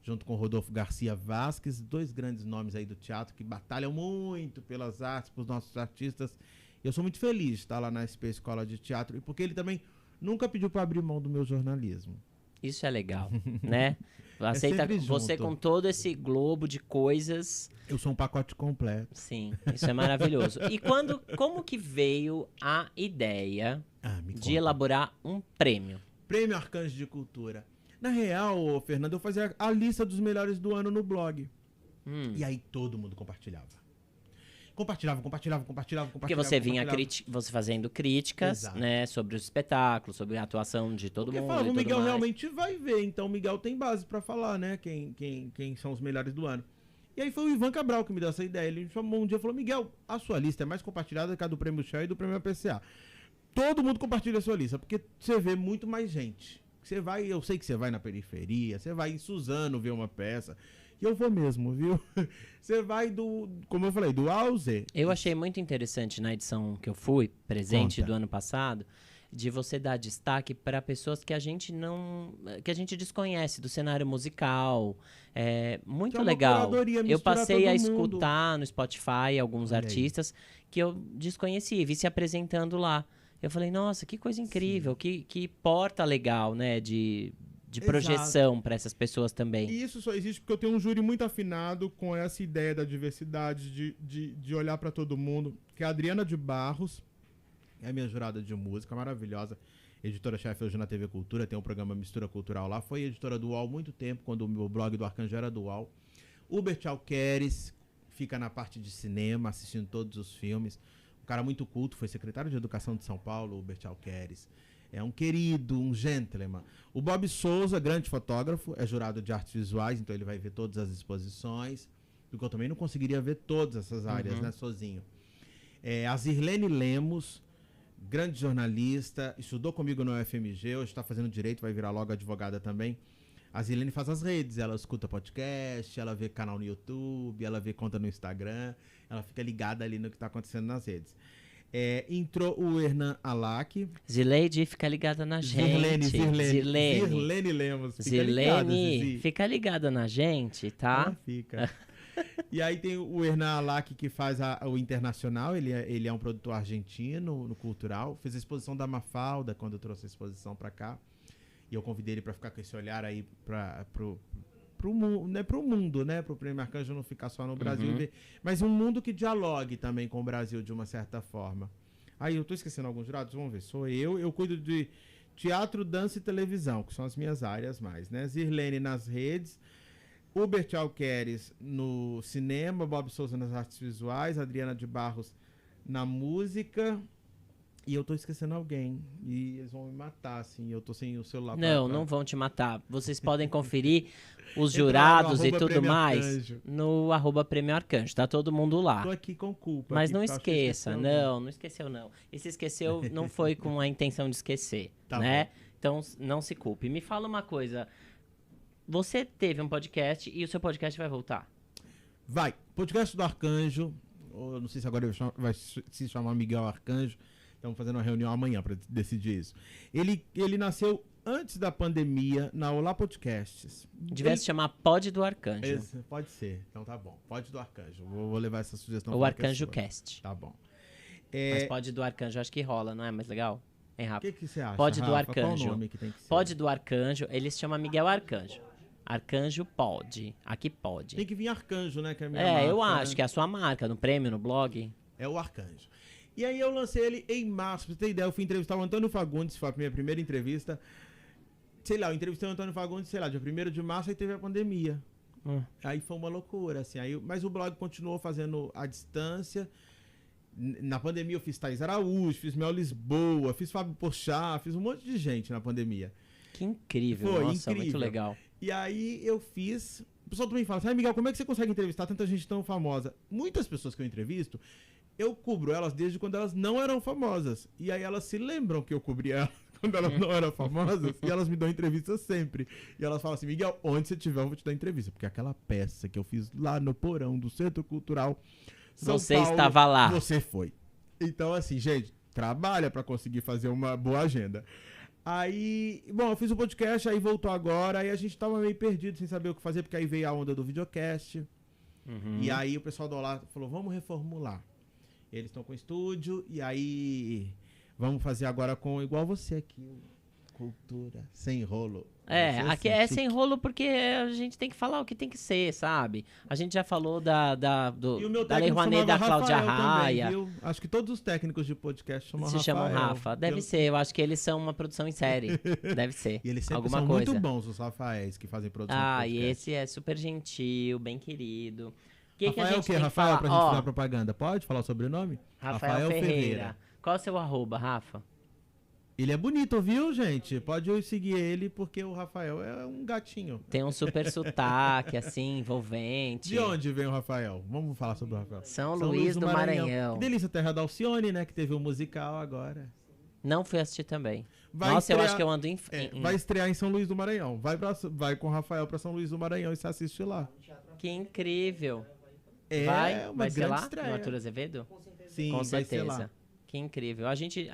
junto com Rodolfo Garcia Vasques, 2 grandes nomes aí do teatro que batalham muito pelas artes, pelos nossos artistas. Eu sou muito feliz de estar lá na SP Escola de Teatro, e porque ele também nunca pediu para abrir mão do meu jornalismo. Isso é legal, né? Aceita você com todo esse globo de coisas. Eu sou um pacote completo. Sim, isso é maravilhoso. E como que veio a ideia de elaborar um prêmio? Prêmio Arcanjo de Cultura. Na real, Fernando, eu fazia a lista dos melhores do ano no blog. E aí todo mundo compartilhava. Compartilhava. Porque você vinha você fazendo críticas, né, sobre os espetáculos, sobre a atuação de todo mundo. Falava, o Miguel realmente vai ver, então o Miguel tem base pra falar, né, quem são os melhores do ano. E aí foi o Ivan Cabral que me deu essa ideia. Ele me chamou um dia e falou: Miguel, a sua lista é mais compartilhada que a do Prêmio Shell e do Prêmio APCA. Todo mundo compartilha a sua lista, porque você vê muito mais gente. Eu sei que você vai na periferia, você vai em Suzano ver uma peça. E eu vou mesmo, viu? Você vai como eu falei, do A ao Z. Eu achei muito interessante na edição que eu fui, presente do ano passado, de você dar destaque para pessoas que a gente desconhece do cenário musical. É muito legal. Eu passei a escutar no Spotify alguns artistas que eu desconhecia e vi se apresentando lá. Eu falei, nossa, que coisa incrível, que porta legal, né, de projeção para essas pessoas também. E isso só existe porque eu tenho um júri muito afinado com essa ideia da diversidade, de olhar para todo mundo, que é a Adriana de Barros, é minha jurada de música, maravilhosa, editora-chefe hoje na TV Cultura, tem um programa Mistura Cultural lá, foi editora do UOL há muito tempo, quando o meu blog do Arcanjo era do UOL. Hubert Alqueres fica na parte de cinema, assistindo todos os filmes, um cara muito culto, foi secretário de Educação de São Paulo, Hubert Alqueres. É um querido, um gentleman. O Bob Souza, grande fotógrafo, é jurado de artes visuais, então ele vai ver todas as exposições, porque eu também não conseguiria ver todas essas áreas, né, sozinho. A Zirlene Lemos, grande jornalista, estudou comigo no UFMG, hoje está fazendo direito, vai virar logo advogada também. A Zirlene faz as redes, ela escuta podcast, ela vê canal no YouTube, ela vê conta no Instagram, ela fica ligada ali no que está acontecendo nas redes. Entrou o Hernan Alac. Zileide, fica ligada na gente. Zirlene Lemos. Fica ligada na gente, tá? Ela fica. E aí tem o Hernan Alac, que faz o Internacional. Ele é um produtor argentino no cultural. Fez a exposição da quando eu trouxe a exposição pra cá. E eu convidei ele pra ficar com esse olhar aí pro mundo, né? Pro Prêmio Arcanjo não ficar só no Brasil, mas um mundo que dialogue também com o Brasil de uma certa forma. Aí eu tô esquecendo alguns jurados, vamos ver. Sou eu cuido de teatro, dança e televisão, que são as minhas áreas mais, né? Zirlene nas redes, Hubert Alqueres no cinema, Bob Souza nas artes visuais, Adriana de Barros na música. E eu tô esquecendo alguém. E eles vão me matar, assim. Eu tô sem o celular. Não vão te matar. Vocês podem conferir os jurados e tudo mais no @Prêmio Arcanjo. Tá todo mundo lá. Tô aqui com culpa. Mas não esqueça. Não esqueceu, não. E se esqueceu, não foi com a intenção de esquecer, né? Bom. Então, não se culpe. Me fala uma coisa. Você teve um podcast e o seu podcast vai voltar? Vai. Podcast do Arcanjo. Eu não sei se agora vai se chamar Miguel Arcanjo. Estamos fazendo uma reunião amanhã para decidir isso. Ele nasceu antes da pandemia na Olá Podcasts. Devia se chamar Pod do Arcanjo. Pode ser. Então tá bom. Pod do Arcanjo. Vou levar essa sugestão. O Arcanjo Cast. Tá bom. Mas Pod do Arcanjo acho que rola, não é mais legal? Hein, Rafa? O que você acha, Pod do Rafa? Arcanjo. Qual o nome que tem que ser? Pod do Arcanjo. Ele se chama Miguel Arcanjo. Arcanjo Pod. Aqui pode. Tem que vir Arcanjo, né? Que é a minha marca, eu acho que é a sua marca. No prêmio, no blog. É o Arcanjo. E aí eu lancei ele em março, pra você ter ideia, eu fui entrevistar o Antônio Fagundes, foi a minha primeira entrevista. Sei lá, eu entrevistei o Antônio Fagundes, sei lá, dia 1º de março, aí teve a pandemia. Aí foi uma loucura, assim. Mas o blog continuou fazendo à distância. Na pandemia eu fiz Thaís Araújo, fiz Mel Lisboa, fiz Fábio Porchat, fiz um monte de gente na pandemia. Que incrível, Foi nossa, incrível. muito legal. E aí eu fiz... O pessoal também fala assim, Miguel, como é que você consegue entrevistar tanta gente tão famosa? Muitas pessoas que eu entrevisto, eu cubro elas desde quando elas não eram famosas. E aí elas se lembram que eu cobri elas quando elas não eram famosas e elas me dão entrevista sempre. E elas falam assim, Miguel, onde você estiver eu vou te dar entrevista. Porque aquela peça que eu fiz lá no porão do Centro Cultural São Você Paulo, estava lá. Você foi. Então assim, gente, trabalha pra conseguir fazer uma boa agenda. Aí, bom, eu fiz o podcast, aí voltou agora, aí a gente tava meio perdido sem saber o que fazer, porque aí veio a onda do videocast. E aí o pessoal do Olá falou, vamos reformular. Eles estão com estúdio, e aí vamos fazer agora com igual você aqui, Cultura Sem Rolo. É, Você aqui assim, é chique. sem rolo porque a gente tem que falar o que tem que ser, sabe? A gente já falou E o meu da Lei técnico Rouanet chamava da Cláudia Rafael Raia. também, viu? Acho que todos os técnicos de podcast chamam Se Rafael. chamam Rafa. Deve ser, eu acho que eles são uma produção em série. Deve ser. E eles sempre alguma são coisa. muito bons, os Rafaéis que fazem produção Ah, de e podcast. esse é super gentil, bem querido. O que Rafael a gente o quê? tem Rafael, que pra falar? gente Ó, fazer propaganda. Pode falar o sobrenome? Rafael Ferreira. Qual é o seu @, Rafa? Ele é bonito, viu, gente? Pode seguir ele, porque o Rafael é um gatinho. Tem um super sotaque, assim, envolvente. De onde vem o Rafael? Vamos falar sobre o Rafael. São Luís do Maranhão. Que delícia, terra da Alcione, né? Que teve um musical agora. Não fui assistir também. Vai Nossa, eu estrear- acho que eu ando em... Vai estrear em São Luís do Maranhão. Vai com o Rafael pra São Luís do Maranhão e se assiste lá. Que incrível. É vai uma ser grande lá, estreia. no Arthur Azevedo? Sim, Com vai ser lá. certeza. Que incrível. A gente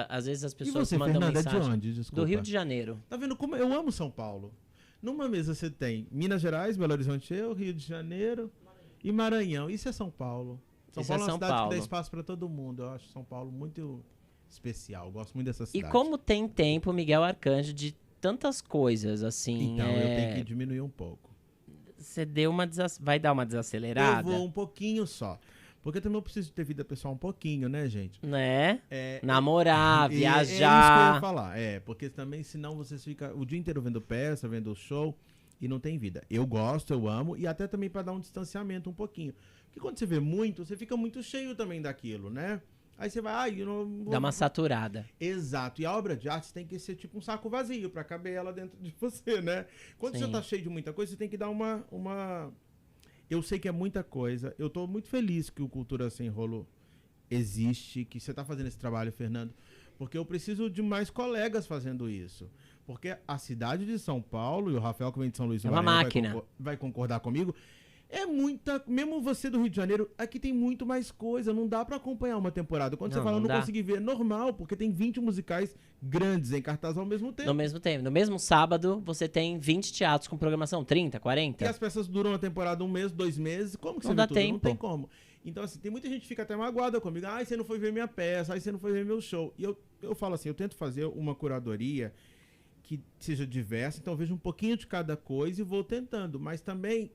às vezes as E pessoas você, mandam Fernanda, é mensagem. de onde? Desculpa. Do Rio de Janeiro. Tá vendo como eu amo São Paulo? Numa mesa você tem Minas Gerais, Belo Horizonte, Rio de Janeiro e Maranhão. Isso é São Paulo. São Isso Paulo é é uma São cidade Paulo. que dá espaço pra todo mundo. Eu acho São Paulo muito especial. Eu gosto muito dessa E cidade. como tem tempo, Miguel Arcanjo, de tantas coisas, assim, Então, eu tenho que diminuir um pouco. você deu vai dar uma desacelerada, Eu vou um pouquinho só. Porque também eu preciso ter vida pessoal um pouquinho, né, gente? né? É, Namorar, É isso que eu ia viajar. falar. Porque também, senão você fica o dia inteiro vendo peça, vendo show e não tem vida. Eu gosto, eu amo, e até também pra dar um distanciamento um pouquinho. Porque quando você vê muito, você fica muito cheio também daquilo, né? Aí você vai, eu não vou... Dá uma saturada. Exato. E a obra de arte tem que ser tipo um saco vazio pra caber ela dentro de você, né? Quando Sim. você tá cheio de muita coisa, você tem que dar uma... Eu sei que é muita coisa. Eu tô muito feliz que o Cultura Sem Rolo existe, que você tá fazendo esse trabalho, Fernando, porque eu preciso de mais colegas fazendo isso. Porque a cidade de São Paulo, e o Rafael que vem de São Luís do É uma Maranhão máquina. vai concordar comigo, é muita... Mesmo você do Rio de Janeiro, aqui tem muito mais coisa, não dá pra acompanhar uma temporada. Quando Não, você fala, não não dá. consegui ver, é normal, porque tem 20 musicais grandes em cartaz ao mesmo tempo. No mesmo tempo. No mesmo sábado, você tem 20 teatros com programação, 30, 40. E as peças duram a temporada 1 mês, 2 meses, como que Não você dá vê tudo? Não tempo. tem como. Então, assim, tem muita gente que fica até magoada comigo. Ai, você não foi ver minha peça, ai, você não foi ver meu show. E eu falo assim, eu tento fazer uma curadoria que seja diversa, então eu vejo um pouquinho de cada coisa e vou tentando. Mas também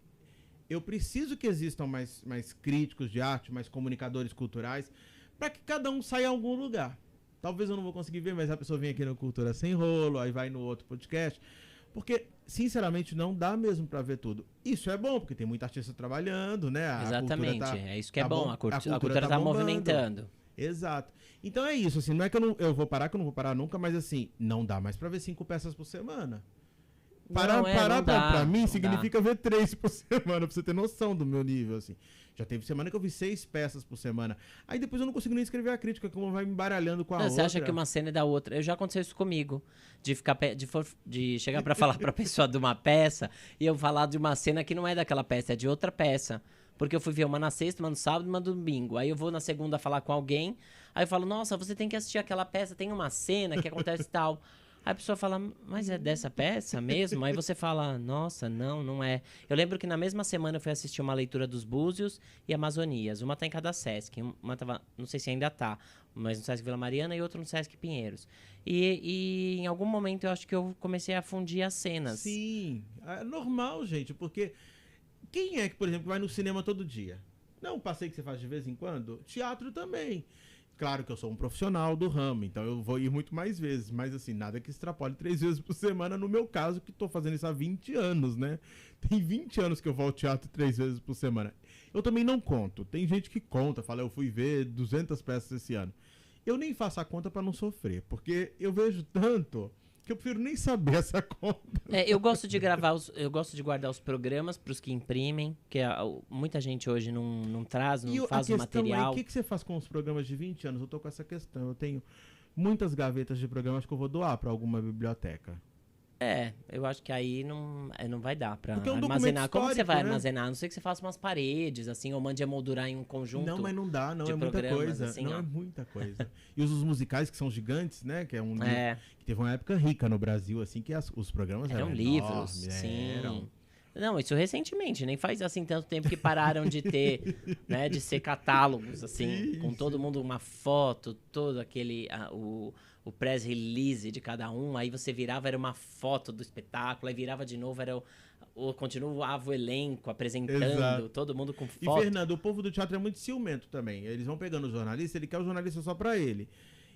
eu preciso que existam mais críticos de arte, mais comunicadores culturais, para que cada um saia a algum lugar. Talvez eu não vou conseguir ver, mas a pessoa vem aqui no Cultura Sem Rolo, aí vai no outro podcast. Porque, sinceramente, não dá mesmo pra ver tudo. Isso é bom, porque tem muita artista trabalhando, né? A Exatamente. cultura É isso que é tá bom. bom, A cultura tá tá bombando. movimentando. Exato. Então é isso, assim, não é que eu vou parar, que eu não vou parar nunca, mas assim, não dá mais pra ver 5 peças por semana. Parar não dá, pra mim não significa ver 3 por semana, pra você ter noção do meu nível, assim. Já teve semana que eu vi 6 peças por semana. Aí depois eu não consigo nem escrever a crítica, como vai me embaralhando com a Não, outra. você acha que uma cena é da outra? Eu já aconteceu isso comigo. De chegar pra falar pra pessoa de uma peça e eu falar de uma cena que não é daquela peça, é de outra peça. Porque eu fui ver uma na sexta, uma no sábado e uma no domingo. Aí eu vou na segunda falar com alguém, aí eu falo, nossa, você tem que assistir aquela peça, tem uma cena que acontece tal. Aí a pessoa fala, mas é dessa peça mesmo? Aí você fala, nossa, não é. Eu lembro que na mesma semana eu fui assistir uma leitura dos Búzios e Amazonias. Uma tá em cada Sesc, uma tava, não sei se ainda tá, mas no Sesc Vila Mariana e outra no Sesc Pinheiros. E em algum momento eu acho que eu comecei a fundir as cenas. Sim, é normal, gente, porque quem é que, por exemplo, vai no cinema todo dia? Não, um passeio que você faz de vez em quando? Teatro também. Claro que eu sou um profissional do ramo, então eu vou ir muito mais vezes. Mas assim, nada que extrapole 3 vezes por semana no meu caso, que tô fazendo isso há 20 anos, né? Tem 20 anos que eu vou ao teatro 3 vezes por semana. Eu também não conto. Tem gente que conta, fala, eu fui ver 200 peças esse ano. Eu nem faço a conta pra não sofrer, porque eu vejo tanto que eu prefiro nem saber essa conta. Eu gosto de eu gosto de guardar os programas pros que imprimem, que muita gente hoje não traz, não faz o material. O que você faz com os programas de 20 anos? Eu tô com essa questão. Eu tenho muitas gavetas de programas que eu vou doar pra alguma biblioteca. Eu acho que aí não vai dar pra Porque é um armazenar. Como que você vai né? armazenar? A não ser que você faça umas paredes, assim, ou mande emoldurar em um conjunto. Não, mas não dá, não é muita coisa. Assim, não é muita coisa. E os musicais que são gigantes, né? Que é um que teve uma época rica no Brasil, assim, que os programas eram livros, enormes, sim. Eram. Não, isso recentemente, nem faz assim tanto tempo que pararam de ter, né, de ser catálogos, assim, Sim, com todo mundo uma foto, todo aquele, o press release de cada um, aí você virava, era uma foto do espetáculo, aí virava de novo, continuava o elenco apresentando, Exato. todo mundo com foto. E, Fernando, o povo do teatro é muito ciumento também. Eles vão pegando o jornalista, ele quer o jornalista só pra ele.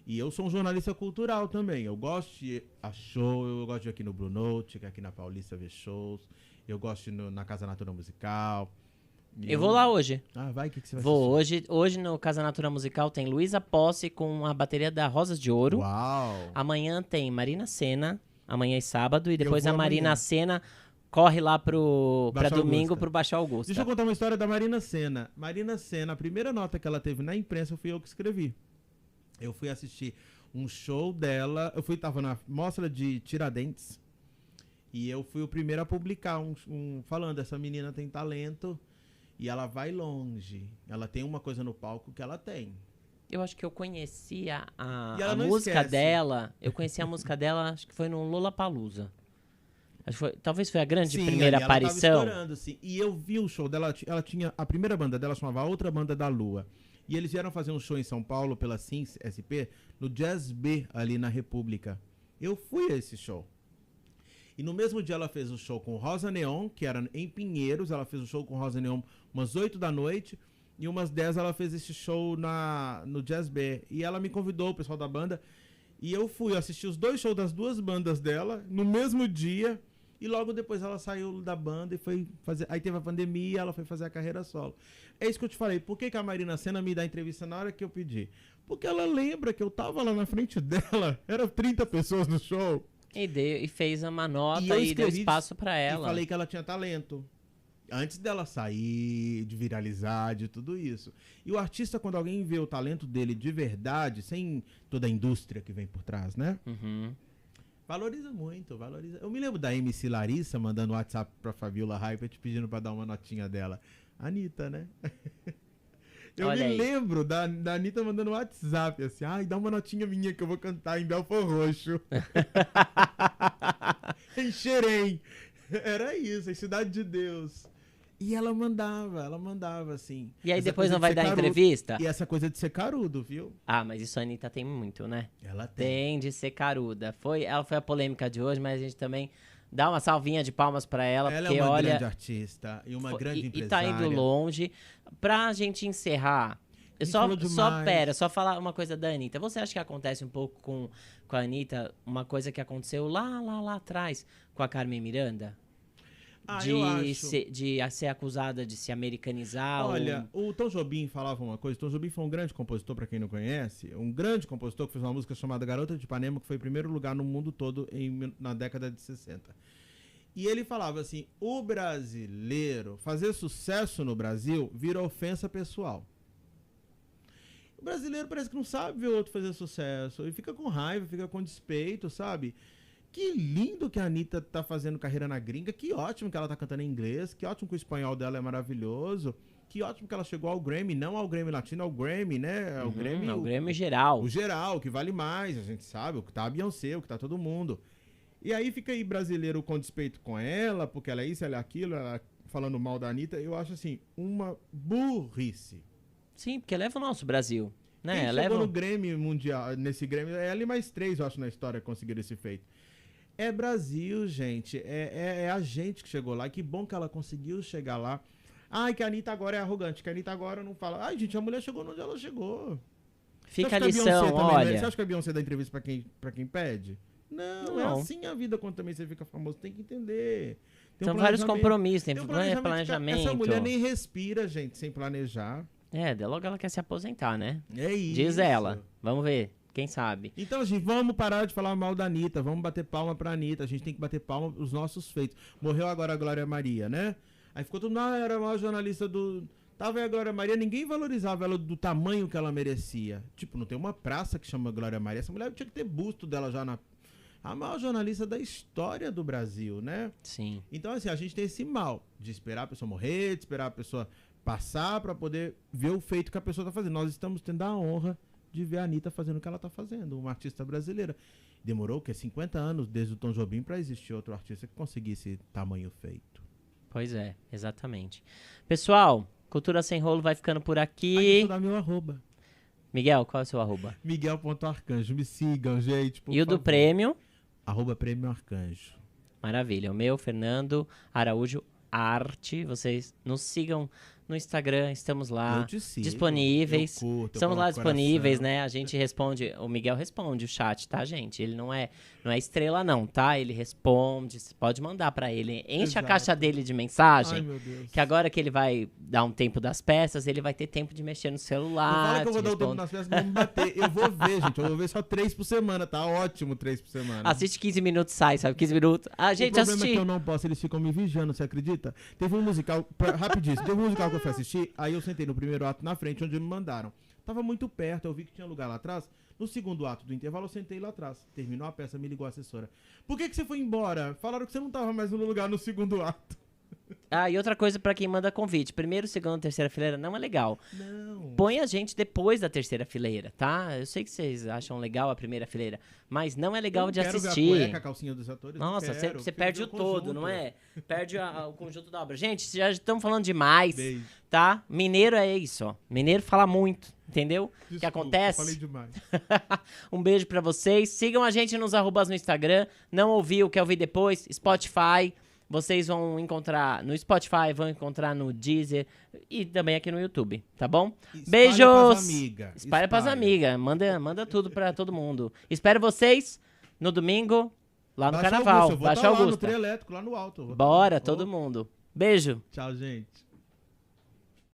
E eu sou um jornalista cultural também. Eu gosto de ir a show, eu gosto de ir aqui no Blue Note, aqui na Paulista ver shows. Eu gosto de ir na Casa Natura Musical. Eu vou lá hoje. Ah, vai, o que você vai Vou assistir? hoje no Casa Natura Musical tem Luísa Posse com a bateria da Rosas de Ouro. Uau! Amanhã tem Marina Sena, amanhã é sábado, e depois a Marina amanhã. Sena corre lá pra Baixo domingo Augusta. pro Baixo Augusta. Deixa eu contar uma história da Marina Sena. Marina Sena, a primeira nota que ela teve na imprensa fui eu que escrevi. Eu fui assistir um show dela, tava na mostra de Tiradentes, e eu fui o primeiro a publicar falando, essa menina tem talento e ela vai longe. Ela tem uma coisa no palco que ela tem. Eu acho que eu conheci a E ela não música esquece. dela. Eu conheci a música dela, acho que foi no Lollapalooza. Talvez foi a grande Sim, primeira ali ela tava aparição. estourando, sim. E eu vi o show dela, ela tinha, a primeira banda dela chamava Outra Banda da Lua. E eles vieram fazer um show em São Paulo pela Sims SP, no Jazz B, ali na República. Eu fui a esse show. E no mesmo dia ela fez o show com Rosa Neon, que era em Pinheiros. Ela fez o show com Rosa Neon umas 8 da noite. E umas 10 ela fez esse show no Jazz B. E ela me convidou, o pessoal da banda. E eu fui assistir os 2 shows das 2 bandas dela no mesmo dia. E logo depois ela saiu da banda e foi fazer... Aí teve a pandemia, ela foi fazer a carreira solo. É isso que eu te falei. Por que a Marina Sena me dá entrevista na hora que eu pedi? Porque ela lembra que eu tava lá na frente dela. Eram 30 pessoas no show. E fez uma nota e deu escrevi espaço pra ela. E falei que ela tinha talento. Antes dela sair, de viralizar, de tudo isso. E o artista, quando alguém vê o talento dele de verdade, sem toda a indústria que vem por trás, né? Uhum. Valoriza muito, valoriza. Eu me lembro da MC Larissa mandando WhatsApp pra Fabiola Hypert pedindo pra dar uma notinha dela. Anitta, né? Eu Olha me aí. lembro da Anitta mandando WhatsApp, assim, ai, dá uma notinha minha que eu vou cantar em Belfor Roxo. Em Xerém. Era isso, em Cidade de Deus. E ela mandava, assim. E aí Essa depois coisa não de vai ser dar carudo. entrevista? E essa coisa de ser carudo, viu? Ah, mas isso a Anitta tem muito, né? Ela tem. Tem de ser caruda. Ela foi a polêmica de hoje, mas a gente também dá uma salvinha de palmas pra ela, Ela porque é uma olha, grande artista e uma grande e empresária. tá indo longe. Pra gente encerrar, eu gente só falou demais. falar uma coisa da Anitta. Você acha que acontece um pouco com a Anitta, uma coisa que aconteceu lá atrás com a Carmen Miranda? Eu acho. De ser acusada de se americanizar? Olha, o Tom Jobim falava uma coisa. Tom Jobim foi um grande compositor, pra quem não conhece. Um grande compositor que fez uma música chamada Garota de Ipanema, que foi em primeiro lugar no mundo todo na década de 60. E ele falava assim, o brasileiro, fazer sucesso no Brasil vira ofensa pessoal. O brasileiro parece que não sabe ver o outro fazer sucesso. E fica com raiva, fica com despeito, sabe? Que lindo que a Anitta tá fazendo carreira na gringa. Que ótimo que ela tá cantando em inglês. Que ótimo que o espanhol dela é maravilhoso. Que ótimo que ela chegou ao Grammy. Não ao Grammy Latino, ao Grammy, né? o Grammy geral. O geral, que vale mais. A gente sabe o que tá a Beyoncé, o que tá todo mundo. E aí fica aí brasileiro com despeito com ela, porque ela é isso, ela é aquilo, ela falando mal da Anitta. Eu acho assim, uma burrice. Sim, porque leva o nosso Brasil. Né? Quem chegou no Grammy Mundial, nesse Grammy, é ela e mais 3, eu acho, na história que conseguiram esse feito. É Brasil, gente. É a gente que chegou lá. E que bom que ela conseguiu chegar lá. Ai, que a Anitta agora é arrogante. Que a Anitta agora não fala. Ai, gente, a mulher chegou onde ela chegou. Fica a Você acha que lição, Beyoncé também olha. merece? Você acha que a Beyoncé dá entrevista pra quem pede? Não, é Não. assim a vida quando também você fica famoso. Tem que entender. Tem São um vários planejamento. compromissos, tem Tem um planejamento. Essa mulher nem respira, gente, sem planejar. Logo ela quer se aposentar, né? É isso. Diz ela. Vamos ver, quem sabe. Então, gente, vamos parar de falar mal da Anitta. Vamos bater palma pra Anitta. A gente tem que bater palma pros nossos feitos. Morreu agora a Glória Maria, né? Aí ficou tudo, não, era a maior jornalista do... Tava aí a Glória Maria, ninguém valorizava ela do tamanho que ela merecia. Tipo, não tem uma praça que chama Glória Maria. Essa mulher tinha que ter busto dela já na... A maior jornalista da história do Brasil, né? Sim. Então, assim, a gente tem esse mal de esperar a pessoa morrer, de esperar a pessoa passar pra poder ver o feito que a pessoa tá fazendo. Nós estamos tendo a honra de ver a Anitta fazendo o que ela tá fazendo, uma artista brasileira. Demorou, o quê? 50 anos desde o Tom Jobim pra existir outro artista que conseguisse tamanho feito. Pois é, exatamente. Pessoal, Cultura Sem Rolo vai ficando por aqui. Deixa eu dar meu arroba. Miguel, qual é o seu arroba? Miguel.arcanjo. Me sigam, gente, por E o do favor. prêmio? Arroba Prêmio Arcanjo. Maravilha. O meu, Fernando Araújo Arte. Vocês nos sigam no Instagram, estamos lá. Eu te sigo, disponíveis. eu curto, eu Estamos lá coloco disponíveis, coração. né? A gente responde, o Miguel responde o chat, tá, gente? Ele não é estrela não, tá? Ele responde, você pode mandar pra ele. Enche a Exato. caixa dele de mensagem, Ai, meu Deus. que agora que ele vai dar um tempo das peças, ele vai ter tempo de mexer no Não celular. fala que eu vou te dar o tempo responde. nas peças, não vão me bater. Eu vou ver, gente. Eu vou ver só 3 por semana, tá? Ótimo 3 por semana. Assiste 15 minutos, sai, sabe? 15 minutos. Ah, gente, o problema assisti. é que eu não posso, eles ficam me vigiando, você acredita? Teve um musical, rapidíssimo, teve um musical que eu fui assistir, aí eu sentei no primeiro ato na frente, onde me mandaram. Tava muito perto, eu vi que tinha lugar lá atrás. No segundo ato do intervalo, eu sentei lá atrás. Terminou a peça, me ligou a assessora. Por que você foi embora? Falaram que você não tava mais no lugar no segundo ato. Ah, e outra coisa pra quem manda convite. Primeiro, segundo, terceira fileira não é legal. Não. Põe a gente depois da terceira fileira, tá? Eu sei que vocês acham legal a primeira fileira, mas não é legal Eu de quero ver a assistir. cueca, a calcinha dos atores. não Nossa, quero. você Quero perde ver o todo, conjunto. não é? Perde o conjunto da obra. Gente, já estamos falando demais, Beijo. tá? Mineiro é isso, ó. Mineiro fala muito, entendeu? O que Desculpa, acontece? Falei demais. Um beijo pra vocês. Sigam a gente nos arrobas no Instagram. Não ouviu, quer ouvir depois? Spotify. Vocês vão encontrar no Spotify, vão encontrar no Deezer e também aqui no YouTube, tá bom? Espalha Beijos! pras amigas. Espalha pras amigas. Manda tudo pra todo mundo. Espero vocês no domingo, lá no Baixa Carnaval. Augusta, eu vou Baixa tá lá no Augusta. trio elétrico, lá no alto. eu vou tá Bora, lá. todo mundo. Beijo! Tchau, gente.